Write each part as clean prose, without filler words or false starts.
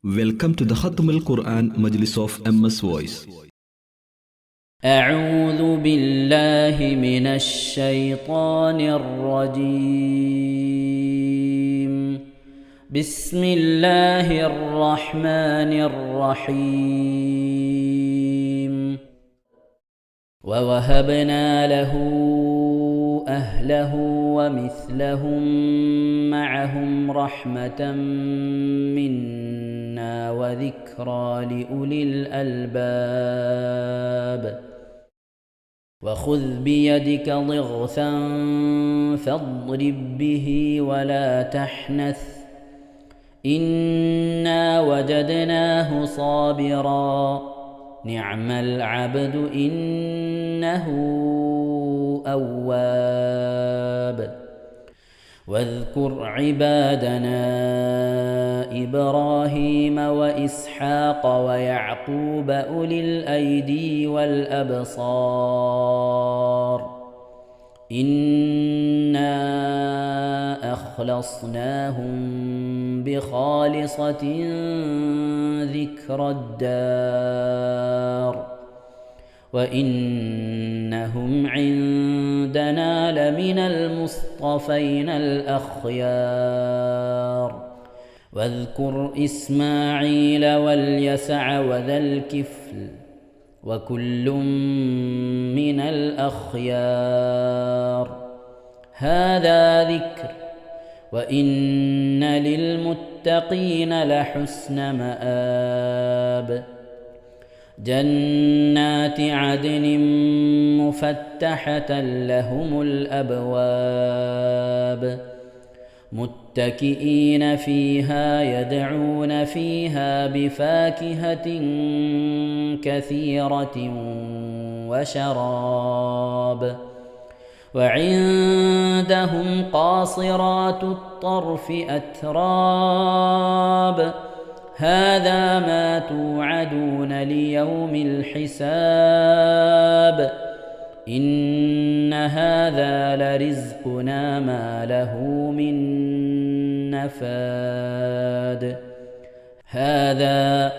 Welcome to the Khatam al-Quran Majlis of MS Voice. أعوذ بالله من الشيطان الرجيم. بسم الله الرحمن الرحيم. ووهبنا له أهله ومثلهم معهم رحمة منا وذكرى لأولي الألباب. وخذ بيدك ضغثا فاضرب به ولا تحنث إنا وجدناه صابرا نعم العبد إنه أواب. واذكر عبادنا إبراهيم وإسحاق ويعقوب أولي الأيدي والأبصار إنا أخلصناهم بخالصة ذكر الدار وإنهم عندنا لمن المصطفين الأخيار. واذكر إسماعيل واليسع وذا الكفل وكل من الأخيار. هذا ذكر وإن للمتقين لحسن مآب. جنات عدن مفتحة لهم الأبواب متكئين فيها يدعون فيها بفاكهة كثيرة وشراب. وعندهم قاصرات الطرف أتراب. هذا ما توعدون ليوم الحساب إن هذا لرزقنا ما له من نفاد. هذا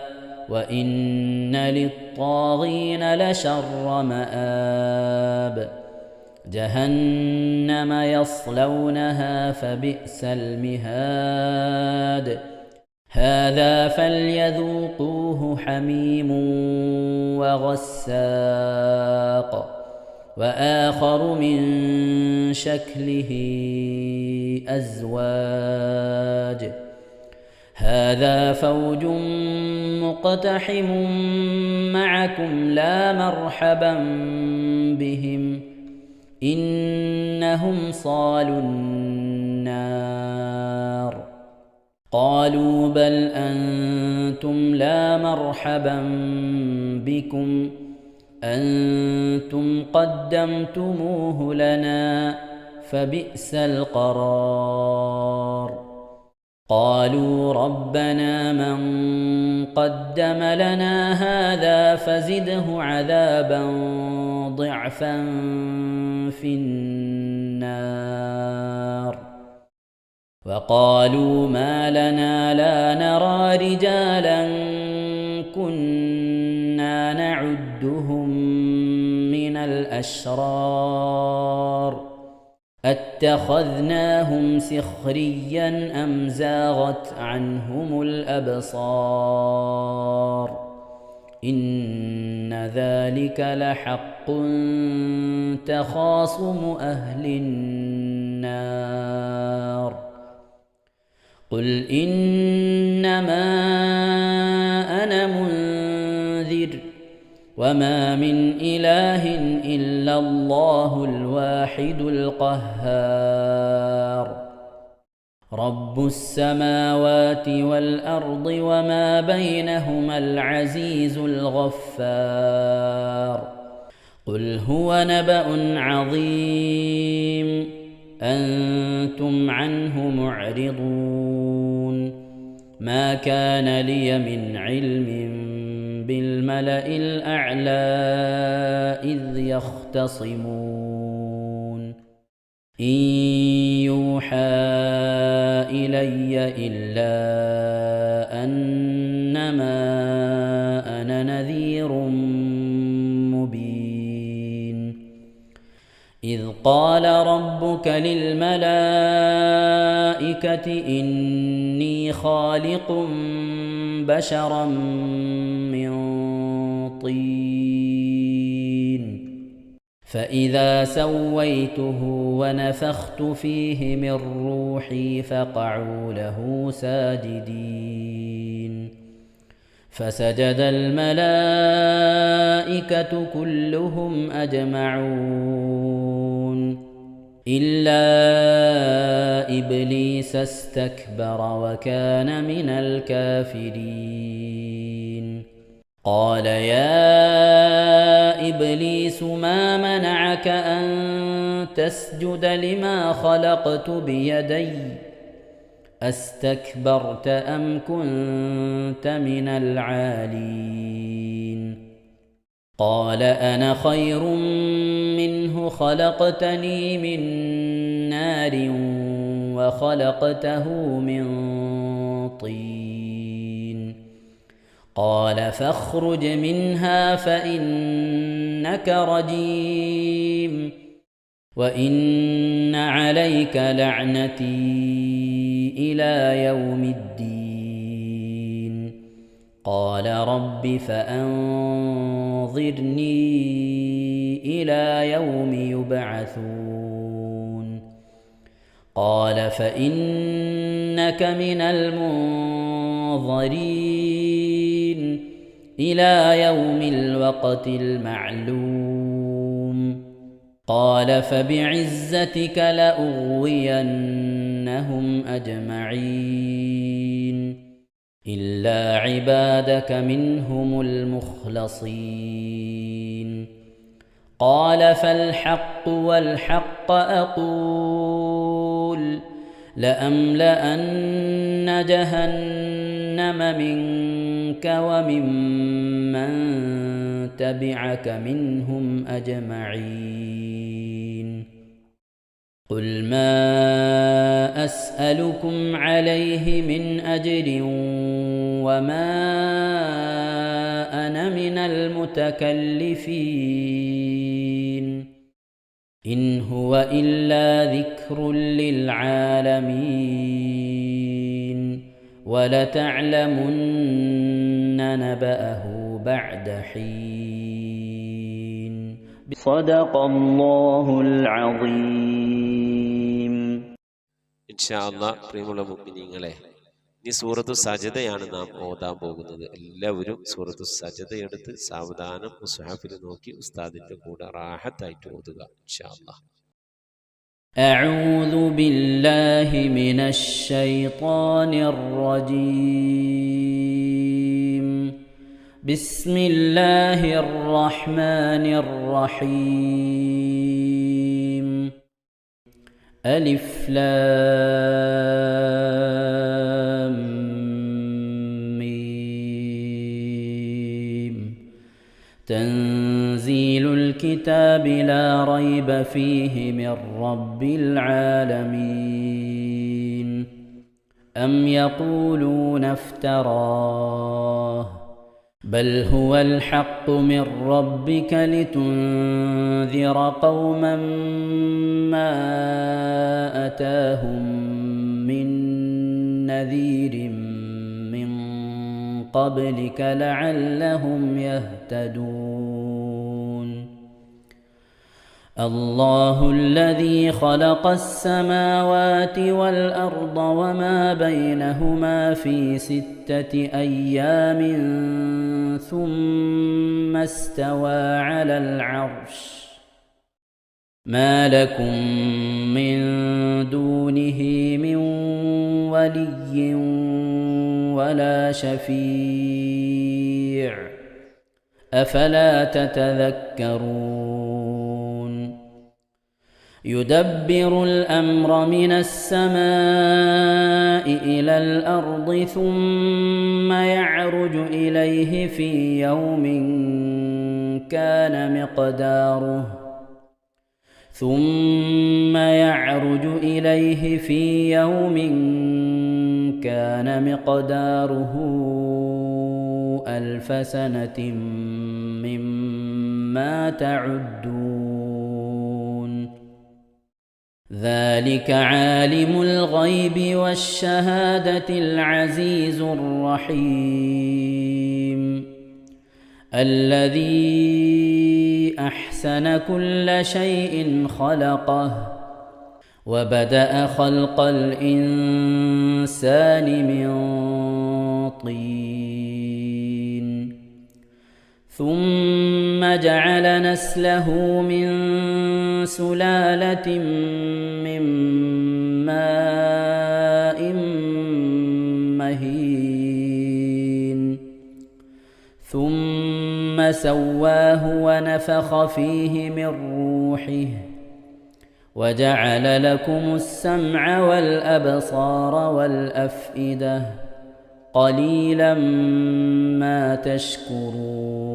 وإن للطاغين لشر مآب. جهنم يصلونها فبئس المهاد. هذا فليذوقوه حميم وغساق وآخر من شكله أزواج. هذا فوج مقتحم معكم لا مرحبا بهم إنهم صالوا النار. قالوا بل أنتم لا مرحبا بكم أنتم قدمتموه لنا فبئس القرار. قالوا ربنا من قدم لنا هذا فزده عذابا ضعفا في النار. وقالوا ما لنا لا نرى رجالا كنا نعدهم من الأشرار أتخذناهم سخريا أم زاغت عنهم الأبصار إن ذلك لحق تخاصم أهل النار. قل إنما أنا منذر وما من إله إلا الله الواحد القهار. رب السماوات والأرض وما بينهما العزيز الغفار. قل هو نبأ عظيم أنتم عنه معرضون. ما كان لي من علم بالملأ الأعلى إذ يختصمون إن يوحى إلي إلا أن قال ربك للملائكة إني خالق بشرا من طين فإذا سويته ونفخت فيه من روحي فقعوا له ساجدين فسجد الملائكة كلهم أجمعون إلا إبليس استكبر وكان من الكافرين قال يا إبليس ما منعك أن تسجد لما خلقت بيدي أستكبرت أم كنت من العالين قال أنا خير منه خلقتني من نار وخلقته من طين قال فاخرج منها فإنك رجيم وإن عليك لعنتي إلى يوم الدين قال رب فأنظرني إلى يوم يبعثون قال فإنك من المنظرين إلى يوم الوقت المعلوم قال فبعزتك لأغوينهم أجمعين إلا عبادك منهم المخلصين قال فالحق والحق أقول لأملأن جهنم منك وممن تبعك منهم أجمعين قل ما أسألكم عليه من أجر وما أنا من المتكلفين إن هو إلا ذكر للعالمين ولتعلمن نبأه بعد حين صدق الله العظيم. ഇൻഷാ അല്ലാഹ് പ്രിയമുള്ള മുഅ്മിനീങ്ങളെ, ഈ സൂറത്തു സജദയാണ് നാം ഓതാൻ പോകുന്നത്. എല്ലാവരും സൂറത്തു സജദ എടുത്ത് സാവധാനം മുസ്ഹഫിൽ നോക്കി ഉസ്താദിന്റെ കൂടെ റാഹത്തായിട്ട് ഓതുക ഇൻഷാ അല്ലാഹ്. أعوذ بالله من الشيطان الرجيم. بسم الله الرحمن الرحيم. ألف لام ميم. تنزيل الكتاب لا ريب فيه من رب العالمين. أم يقولون افتراه بل هو الحق من ربك لتنذر قوما ما أتاهم من نذير من قبلك لعلهم يهتدون. الله الذي خلق السماوات والأرض وما بينهما في 6 أيام ثم استوى على العرش. ما لكم من دونه من ولي ولا شفيع أفلا تتذكرون. يدبر الأمر من السماء إلى الأرض ثم يعرج إليه في يوم كان مقداره 1000 سنة مما تعدون. ذلك عالم الغيب والشهادة العزيز الرحيم الذي أحسن كل شيء خلقه وبدأ خلق الإنسان من طين ثم جعل نسله من سلالة من ماء مهين ثم سواه ونفخ فيه من روحه وجعل لكم السمع والأبصار والأفئدة قليلا ما تشكرون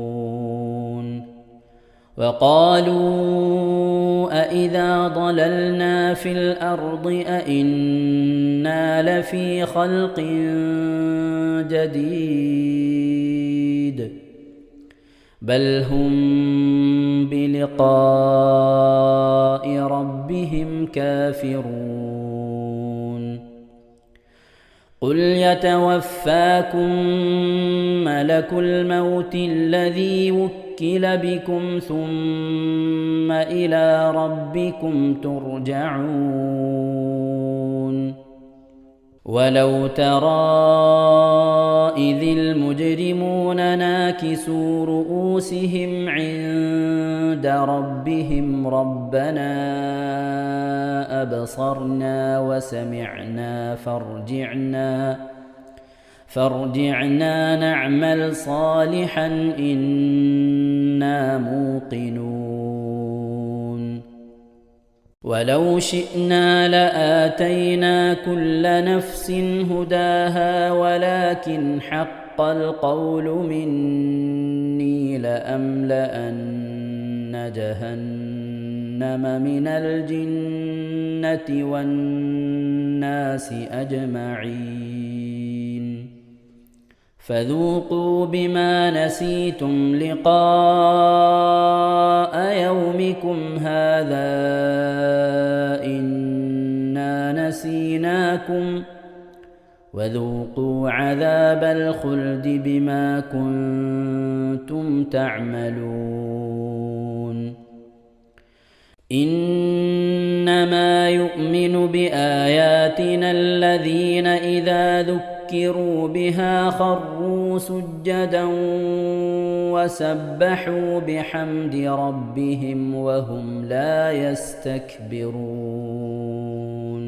وقالوا أإذا ضللنا في الأرض أإنا لفي خلق جديد بل هم بلقاء ربهم كافرون قل يتوفاكم ملك الموت الذي وكل بكم ثم إلى ربكم ترجعون ولو ترى إذ المجرمون ناكسوا رؤوسهم عند ربهم ربنا أبصرنا وسمعنا فارجعنا نعمل صالحا إنا موقنون ولو شئنا لآتينا كل نفس هداها ولكن حق القول مني لأملأن جهنم من الجنة والناس أجمعين فذوقوا بما نسيتم لقاء يومكم هذا إنا نسيناكم وذوقوا عذاب الخلد بما كنتم تعملون إنما يؤمن بآياتنا الذين إذا ذكروا بها خروا سجدا وسبحوا بحمد ربهم وهم لا يستكبرون.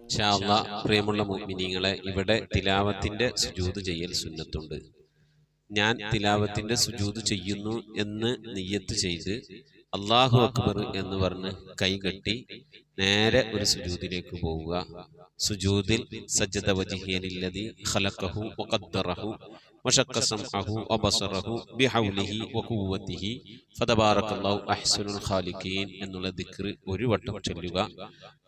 ഇൻഷാ അല്ലാഹ് പ്രിയമുള്ള മുഅ്മിനീങ്ങളെ, ഇവിടെ തിലാവത്തിന്റെ സുജൂദ് ചെയ്യൽ സുന്നത്തുണ്ട്. ഞാൻ തിലാവത്തിന്റെ സുജൂദ് ചെയ്യുന്നു എന്ന് നിയ്യത്ത് ചെയ്ത് അല്ലാഹു അക്ബർ എന്ന് പറഞ്ഞ് കൈകെട്ടി നേരെ ഒരു സുജൂദിലേക്ക് പോവുക. സുജൂദിൽ സജ്ജദ വജ്ഹിയലില്ലദി ഖലഖഹു വഖദ്ദറഹു വശഖ്ഖ സംഅഹു വബസറഹു ബിഹൗലിഹി വഖുവ്വതിഹി ഫതബാറകല്ലാഹു അഹ്സനുൽ ഖാലിഖീൻ എന്നുള്ള ദിക്ർ ഒരു വട്ടം ചൊല്ലുക.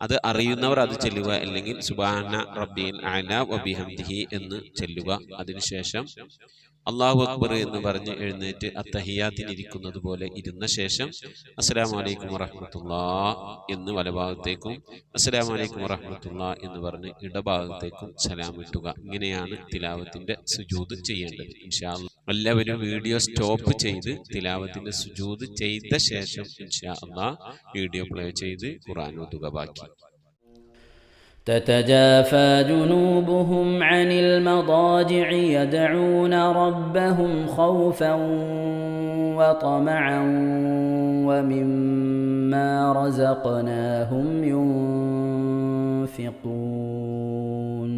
അത് അറിയുന്നവർ അത് ചൊല്ലുക, അല്ലെങ്കിൽ സുബ്ഹാന റബ്ബിയൽ അഅല വബിഹംദിഹി എന്ന് ചൊല്ലുക. അതിനുശേഷം അല്ലാഹു അക്ബർ എന്ന് പറഞ്ഞ് എഴുന്നേറ്റ് അത്തഹിയാത്തിനിരിക്കുന്നത് പോലെ ഇരുന്ന ശേഷം അസ്സലാമു അലൈക്കും വറഹ്മത്തുള്ളാഹ് എന്ന് വലഭാഗത്തേക്കും അസ്സലാമു അലൈക്കും വറഹ്മത്തുള്ളാഹ് എന്ന് പറഞ്ഞ് ഇടഭാഗത്തേക്കും സലാം ഇട്ടുക. ഇങ്ങനെയാണ് തിലാവത്തിന്റെ സുജൂദ് ചെയ്യേണ്ടത്. ഇൻഷാ അല്ലാഹ് എല്ലാവരും വീഡിയോ സ്റ്റോപ്പ് ചെയ്ത് തിലാവത്തിന്റെ സുജൂദ് ചെയ്ത ശേഷം ഇൻഷാ അല്ലാഹ് വീഡിയോ പ്ലേ ചെയ്ത് ഖുർആൻ ഓതുക. ബാക്കി تتجافى جنوبهم عن المضاجع يدعون ربهم خوفا وطمعا ومما رزقناهم ينفقون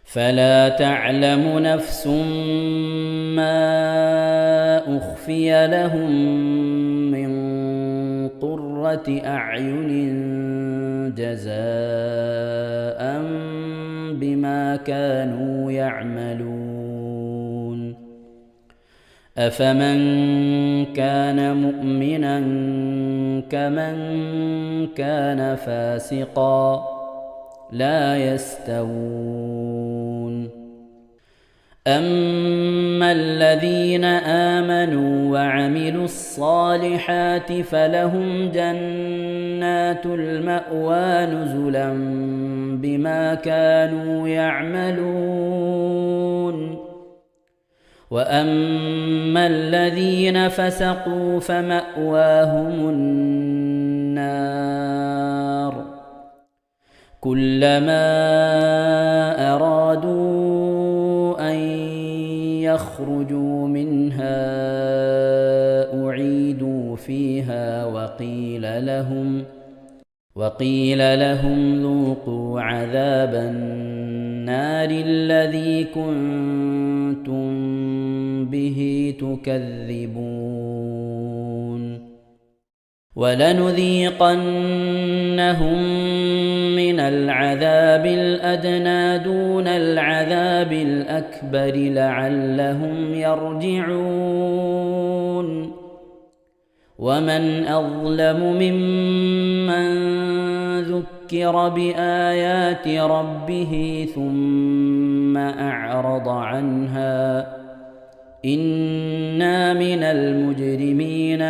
فلا تعلم نفس ما أخفي لهم من قرة أعين جزاء بما كانوا يعملون أفمن كان مؤمنا كمن كان فاسقا لا يستوون أما الذين آمنوا وعملوا الصالحات فلهم جنات المأوى نزلا بما كانوا يعملون وأما الذين فسقوا فمأواهم النار كلما أرادوا أن يخرجوا منها أعيدوا فيها وقيل لهم ذوقوا عذاب النار الذي كنتم به تكذبون ولنذيقنهم من العذاب الأدنى دون العذاب الأكبر لعلهم يرجعون ومن أظلم ممن ذكر بآيات ربه ثم أعرض عنها إنا من المجرمين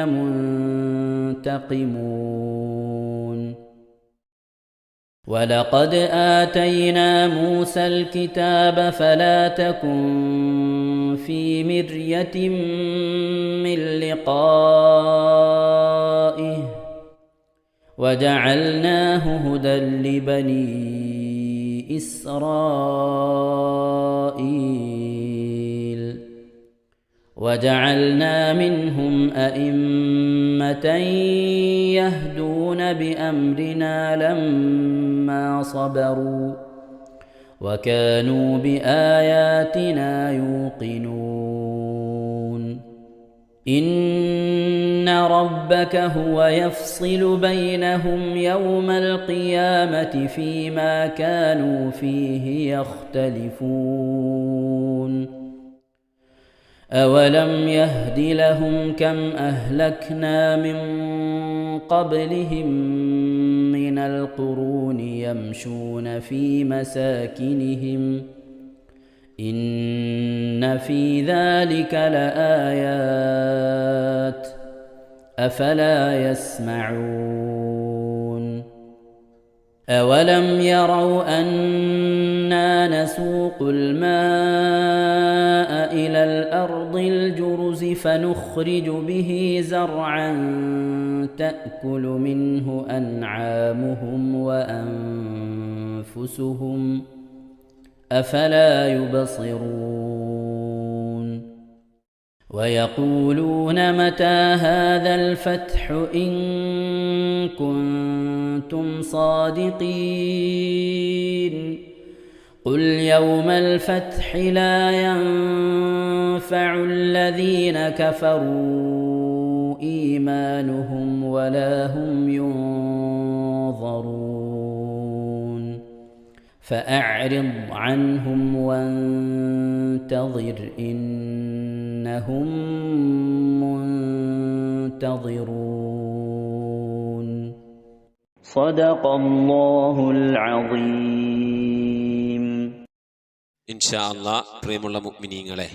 منتقمون ولقد آتينا موسى الكتاب فلا تكن في مرية من لقائه وجعلناه هدى لبني إسرائيل وجعلنا منهم أئمة يهدون بأمرنا لما صبروا وكانوا بآياتنا يوقنون إن ربك هو يفصل بينهم يوم القيامة فيما كانوا فيه يختلفون أولم يهد لهم كم أهلكنا من قبلهم من القرون يمشون في مساكنهم إن في ذلك لآيات أفلا يسمعون أولم يروا أنا نسوق الماء إلى الأرض الجرز فنخرج به زرعا تأكل منه أنعامهم وأنفسهم أفلا يبصرون ويقولون متى هذا الفتح إن كنتم صادقين قل يوم الفتح لا ينفع الذين كفروا إيمانهم ولا هم ينظرون فأعرض عنهم وانتظر إنهم منتظرون صدق الله العظيم. ഇൻഷാ അല്ലാഹ് പ്രിയമുള്ള മുഅ്മിനീങ്ങളെ,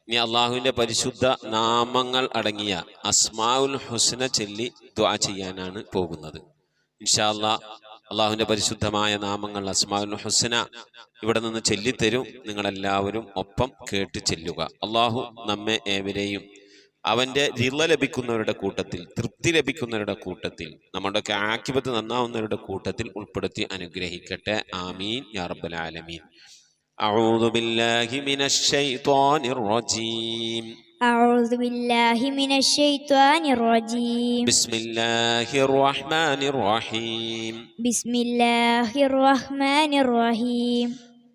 ഇനി അള്ളാഹുവിൻ്റെ പരിശുദ്ധ നാമങ്ങൾ അടങ്ങിയ അസ്മാഉൽ ഹുസ്ന ചൊല്ലി ദുആ ചെയ്യാനാണ് പോകുന്നത്. ഇൻഷാ അല്ലാഹ് അള്ളാഹുവിൻ്റെ പരിശുദ്ധമായ നാമങ്ങൾ അസ്മാഉൽ ഹുസ്ന ഇവിടെ നിന്ന് ചൊല്ലിത്തരും. നിങ്ങളെല്ലാവരും ഒപ്പം കേട്ട് ചെല്ലുക. അള്ളാഹു നമ്മെ ഏവരെയും അവൻ്റെ റിള ലഭിക്കുന്നവരുടെ കൂട്ടത്തിൽ, തൃപ്തി ലഭിക്കുന്നവരുടെ കൂട്ടത്തിൽ, നമ്മുടെയൊക്കെ ആഖിബത്ത് നന്നാവുന്നവരുടെ കൂട്ടത്തിൽ ഉൾപ്പെടുത്തി അനുഗ്രഹിക്കട്ടെ. ആമീൻ യാ റബ്ബൽ ആലമീൻ. أعوذ بالله من الشيطان الرجيم. أعوذ بالله من الشيطان الرجيم. بسم الله الرحمن الرحيم. بسم الله الرحمن الرحيم.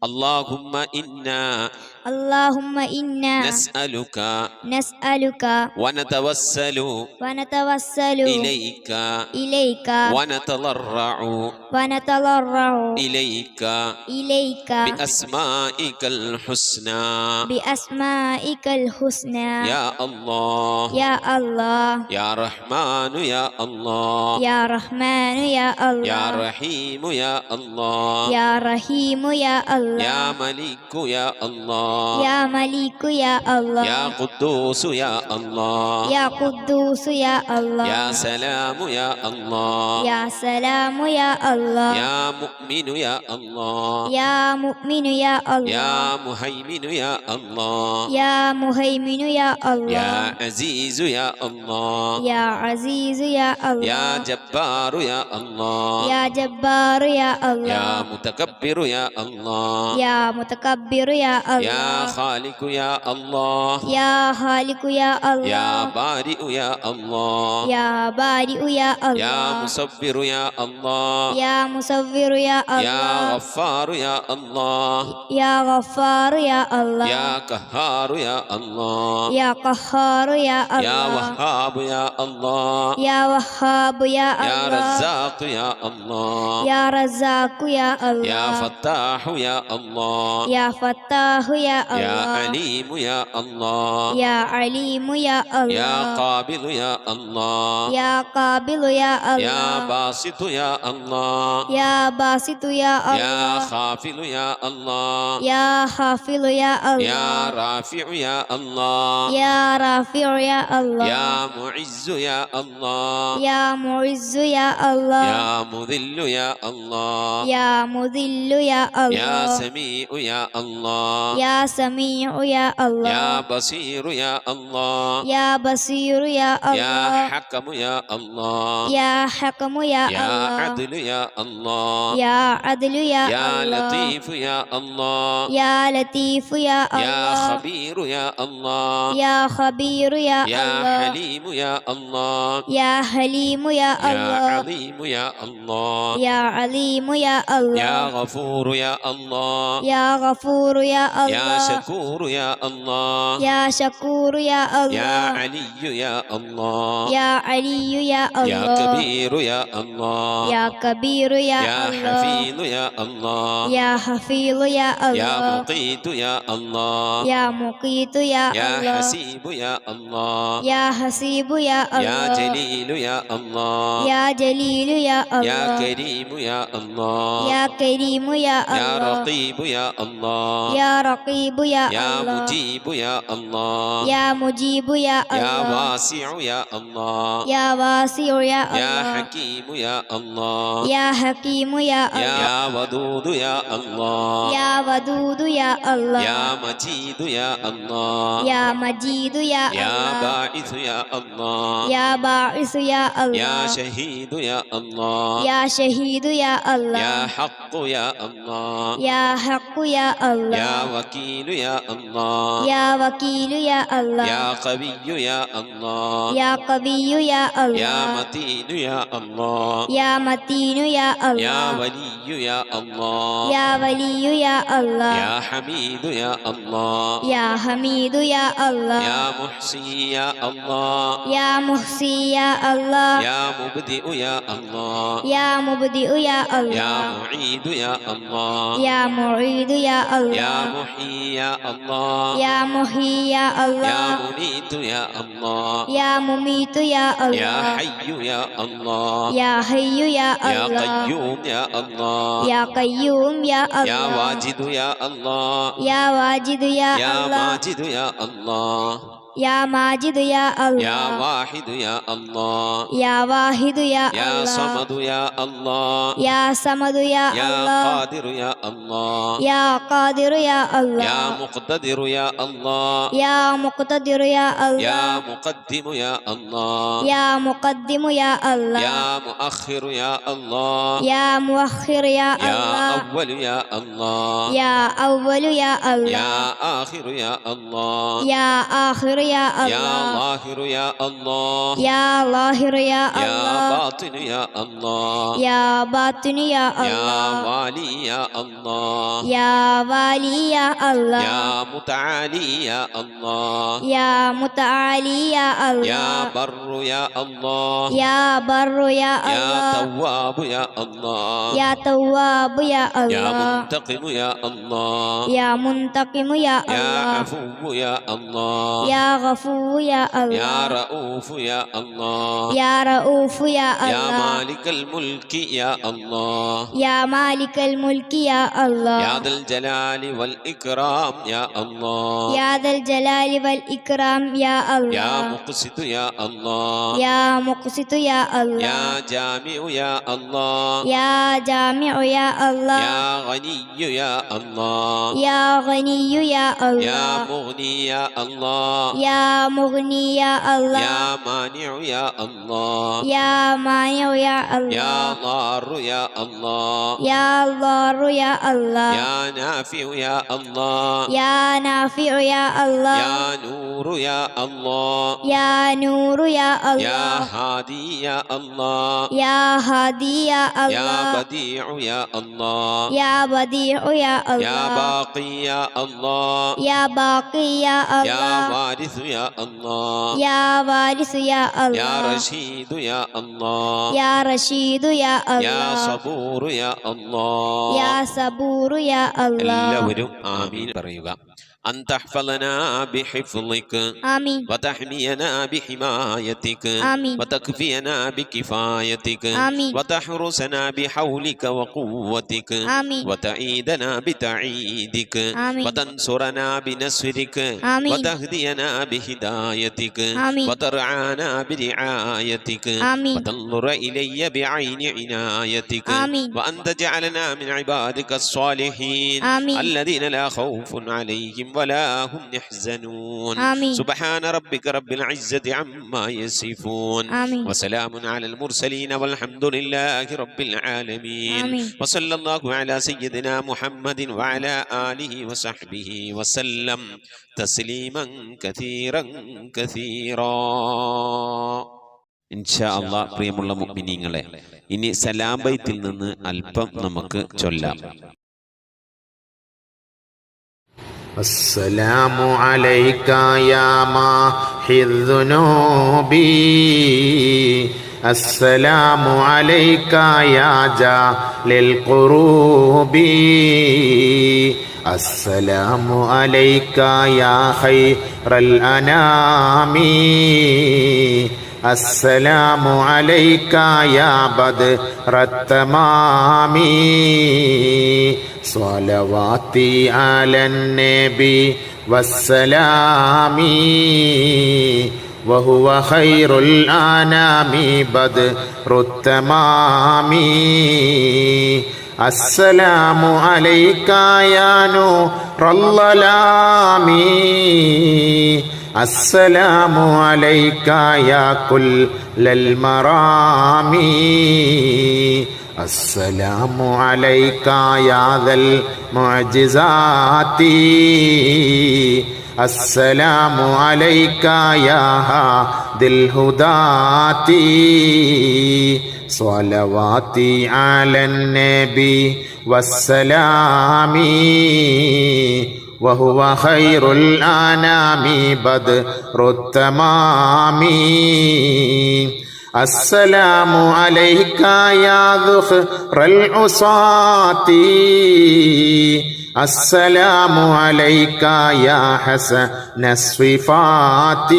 اللهم إنا نسألك ونتوسل إليك ونتضرع إليك بأسمائك الحسنى يا الله يا رحمن يا الله يا رحيم يا الله يا ملك يا الله الله يا مليك يا الله يا قدوس يا الله يا قدوس يا الله يا سلام يا الله يا سلام يا الله يا مؤمن يا الله يا مؤمن يا الله يا مهيمن يا الله يا مهيمن يا الله يا عزيز يا الله يا عزيز يا الله يا جبار يا الله يا جبار يا يا الله متكبر يا الله يا متكبر يا يا الله خالق يا الله يا خالق يا يا الله بارئ يا الله يا بارئ يا يا الله مصبر يا الله يا مصور يا يا الله غفار يا الله يا غفار يا الله يا قهار يا الله يا قهار يا يا الله وهاب يا الله يا وهاب يا يا الله رزاق يا الله يا رزاق يا الله يا فتاح يا الله يا فتاح يا يا الله عليم يا الله يا عليم يا يا الله قابل يا الله يا قابل يا يا الله باسط يا الله يا باسط يا يا الله خافل يا الله يا حافظ يا يا الله رافع يا الله يا رافع يا الله يا معز يا الله يا معز يا الله يا مذل يا الله يا مذل يا يا الله سميع يا الله يا سميع يا الله يا بصير يا الله يا بصير يا يا الله حكم يا الله يا حكم يا يا الله عدل يا الله يا عدل يا يا الله لطيف يا الله يا لطيف يا يا الله خبير يا الله يا خبير يا يا الله حليم يا الله يا حليم يا يا الله عظيم يا الله يا عليم يا يا الله غفور يا الله يا غفور يا يا الله شكور يا الله يا شكور يا يا الله علي يا الله يا علي يا يا الله كبير يا الله يا كبير يا يا الله حفيظ يا الله يا حفيظ يا يا الله مقيت يا الله يا مقيت يا يا الله حسيب يا الله يا حسيب يا يا الله جليل يا الله يا جليل يا يا الله كريم يا الله يا كريم يا يا الله رقيب يا الله يا رقيب يا يا الله مجيب يا الله يا مجيب يا يا الله واسع يا الله يا واسع يا يا الله حكيم يا الله يا حكيم يا الله يا ودود يا الله يا ودود يا الله يا مجيد يا الله يا مجيد يا يا الله باعث يا الله يا باعث يا يا الله شهيد يا الله يا شهيد يا يا الله حق يا الله يا حق يا الله يا وكيل يا الله يا وكيل يا الله يا قوي يا الله يا قوي يا يا الله متين يا الله يا متين يا يا الله ولي يا الله يا ولي يا الله يا حميد يا الله يا حميد يا الله يا محصي يا الله يا محصي يا الله يا مبدئ يا الله يا مبدئ يا يا الله معيد يا الله يا معيد يا يا الله محيي يا الله يا محيي يا يا الله مميت يا الله يا مميت يا يا الله حي يا الله يا حي يا يا الله قيوم يا الله يا قيوم يا يا الله واجد يا الله يا واجد يا يا الله ماجد يا الله يا ماجد يا يا الله واحد يا الله يا واحد يا يا الله صمد يا الله يا صمد يا يا الله قادر يا الله يا قادر يا يا الله مقتدر يا الله يا مقتدر يا يا الله مقدم يا الله يا مقدم يا الله يا مؤخر يا الله يا مؤخر يا يا الله أول يا الله يا أول يا الله يا آخر يا الله يا آخر يا يا الله ظاهر يا الله يا ظاهر يا يا الله باطن يا الله يا باطن يا يا الله والي يا الله يا والي يا الله يا متعالي يا الله يا متعالي يا يا الله بر يا الله يا بر يا يا الله تواب يا الله يا تواب يا يا الله منتقم يا الله يا منتقم يا يا الله عفو يا الله يا غفور يا يا الله رؤوف يا الله يا رؤوف يا يا الله مالك الملك يا الله يا مالك الملك الملك يا الله يا ذا الجلال والإكرام يا الله يا ذا الجلال والإكرام يا الله يا مقسط يا الله يا مقسط يا الله يا جامع يا الله يا جامع يا الله يا غني يا الله يا غني يا الله يا مغني يا الله يا مغني يا الله يا مانع يا الله يا مانع يا الله يا ضار يا الله يا ضار يا الله يا نافع يا الله يا نافع يا الله يا نور يا الله يا نور يا يا الله هادي يا الله يا هادي يا يا الله بديع يا الله يا بديع يا يا الله باقي يا الله يا باقي يا يا الله وارث يا الله يا وارث يا يا الله رشيد يا الله يا رشيد يا يا الله صبور يا الله يا صبور يا الله എല്ലാവരും ആമീൻ പറയുക. أن تحفظنا بحفظك آمين وتحمينا بحمايتك آمين وتكفينا بكفايتك آمين وتحرسنا بحولك وقوتك آمين وتعيدنا بتعيدك آمين وتنصرنا بنصرك آمين وتهدينا بهدايتك آمين وترعانا برعايتك آمين وتنظر إلي بعين عنايتك آمين وأن تجعلنا من عبادك الصالحين آمين الذين لا خوف عليهم ولا هم يحزنون آمين سبحان ربك رب العزة عما يصفون آمين وسلام على المرسلين والحمد لله رب العالمين آمين وصلى الله على سيدنا محمد وعلى آله وصحبه وسلم تسليما كثيرا كثيرا. ഇൻഷാ അല്ലാഹ് പ്രിയമുള്ള മുഅ്മിനീങ്ങളെ, ഇനി സലാം ബൈത്തിൽ നിന്ന് അല്പം നമുക്ക് ചൊല്ലാം. السلام عليك يا ماحي الذنوب السلام عليك يا جال القروب السلام عليك يا خير الأنام السلام عليك يا بدر التمام صلواتي على النبي والسلام وهو خير الأنام بدر التمام السلام عليك يا نور الظلام السلام عليك يا كل المرام السلام عليك يا ذا المعجزات السلام عليك يا هادي الهداة صلواتي على النبي والسلام وهو خير الأنام بدر التمام السلام عليك يا ذخر العصاة السلام عليك يا حسن الصفات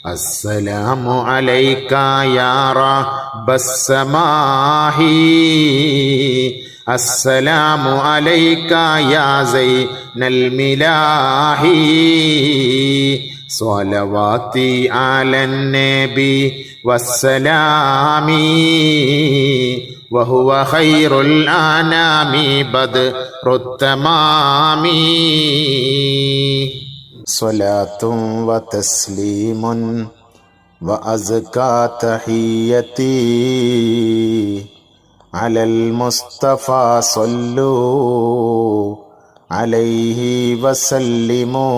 السلام عليك يا رب السماء السلام عليك يا زين الملاح صلواتي على النبي والسلام وهو خير الأنام بدر التمام صلاة وتسليم وأزكى تحيتي على المصطفى صلوا عليه وسلموا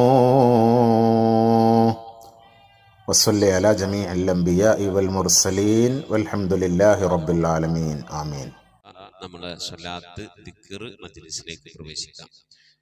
وصلي على جميع الأنبياء والمرسلين والحمد لله رب العالمين آمين. നമ്മുടെ സ്വലാത്ത് ദിക്ർ മജ്ലിസിലേക്ക് പ്രവേശിക്കാം.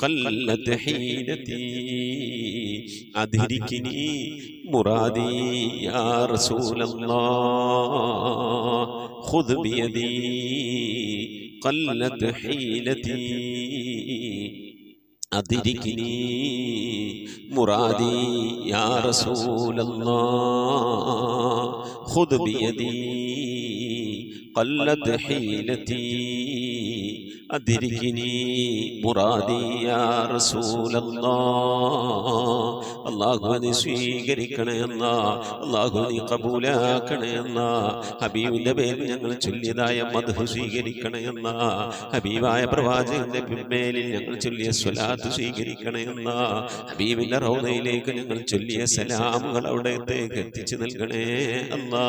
قلت حيلتي أدركني مرادي يا رسول الله خذ بيدي قلت حيلتي أدركني مرادي يا رسول الله خذ بيدي قلت حيلتي أدركني مرادي يا رسول الله അള്ളാഹുവിനെ സ്വീകരിക്കണേ എന്നാ, അള്ളാഹുവിനെ കബൂലാക്കണേ എന്നാ, ഹബീബിന്റെ പേരിൽ ഞങ്ങൾ ചൊല്ലിയതായ മദ്ഹ് സ്വീകരിക്കണേ എന്നാ, ഹബീബായ പ്രവാചകന്റെ മേലിൽ ഞങ്ങൾ ചൊല്ലിയ സ്വലാത്ത് സ്വീകരിക്കണേ എന്നാ, ഹബീബിന്റെ റൗദയിലേക്ക് ഞങ്ങൾ ചൊല്ലിയ സലാമുകൾ അവിടത്തേക്ക് എത്തിച്ചു നൽകണേ അല്ലാ.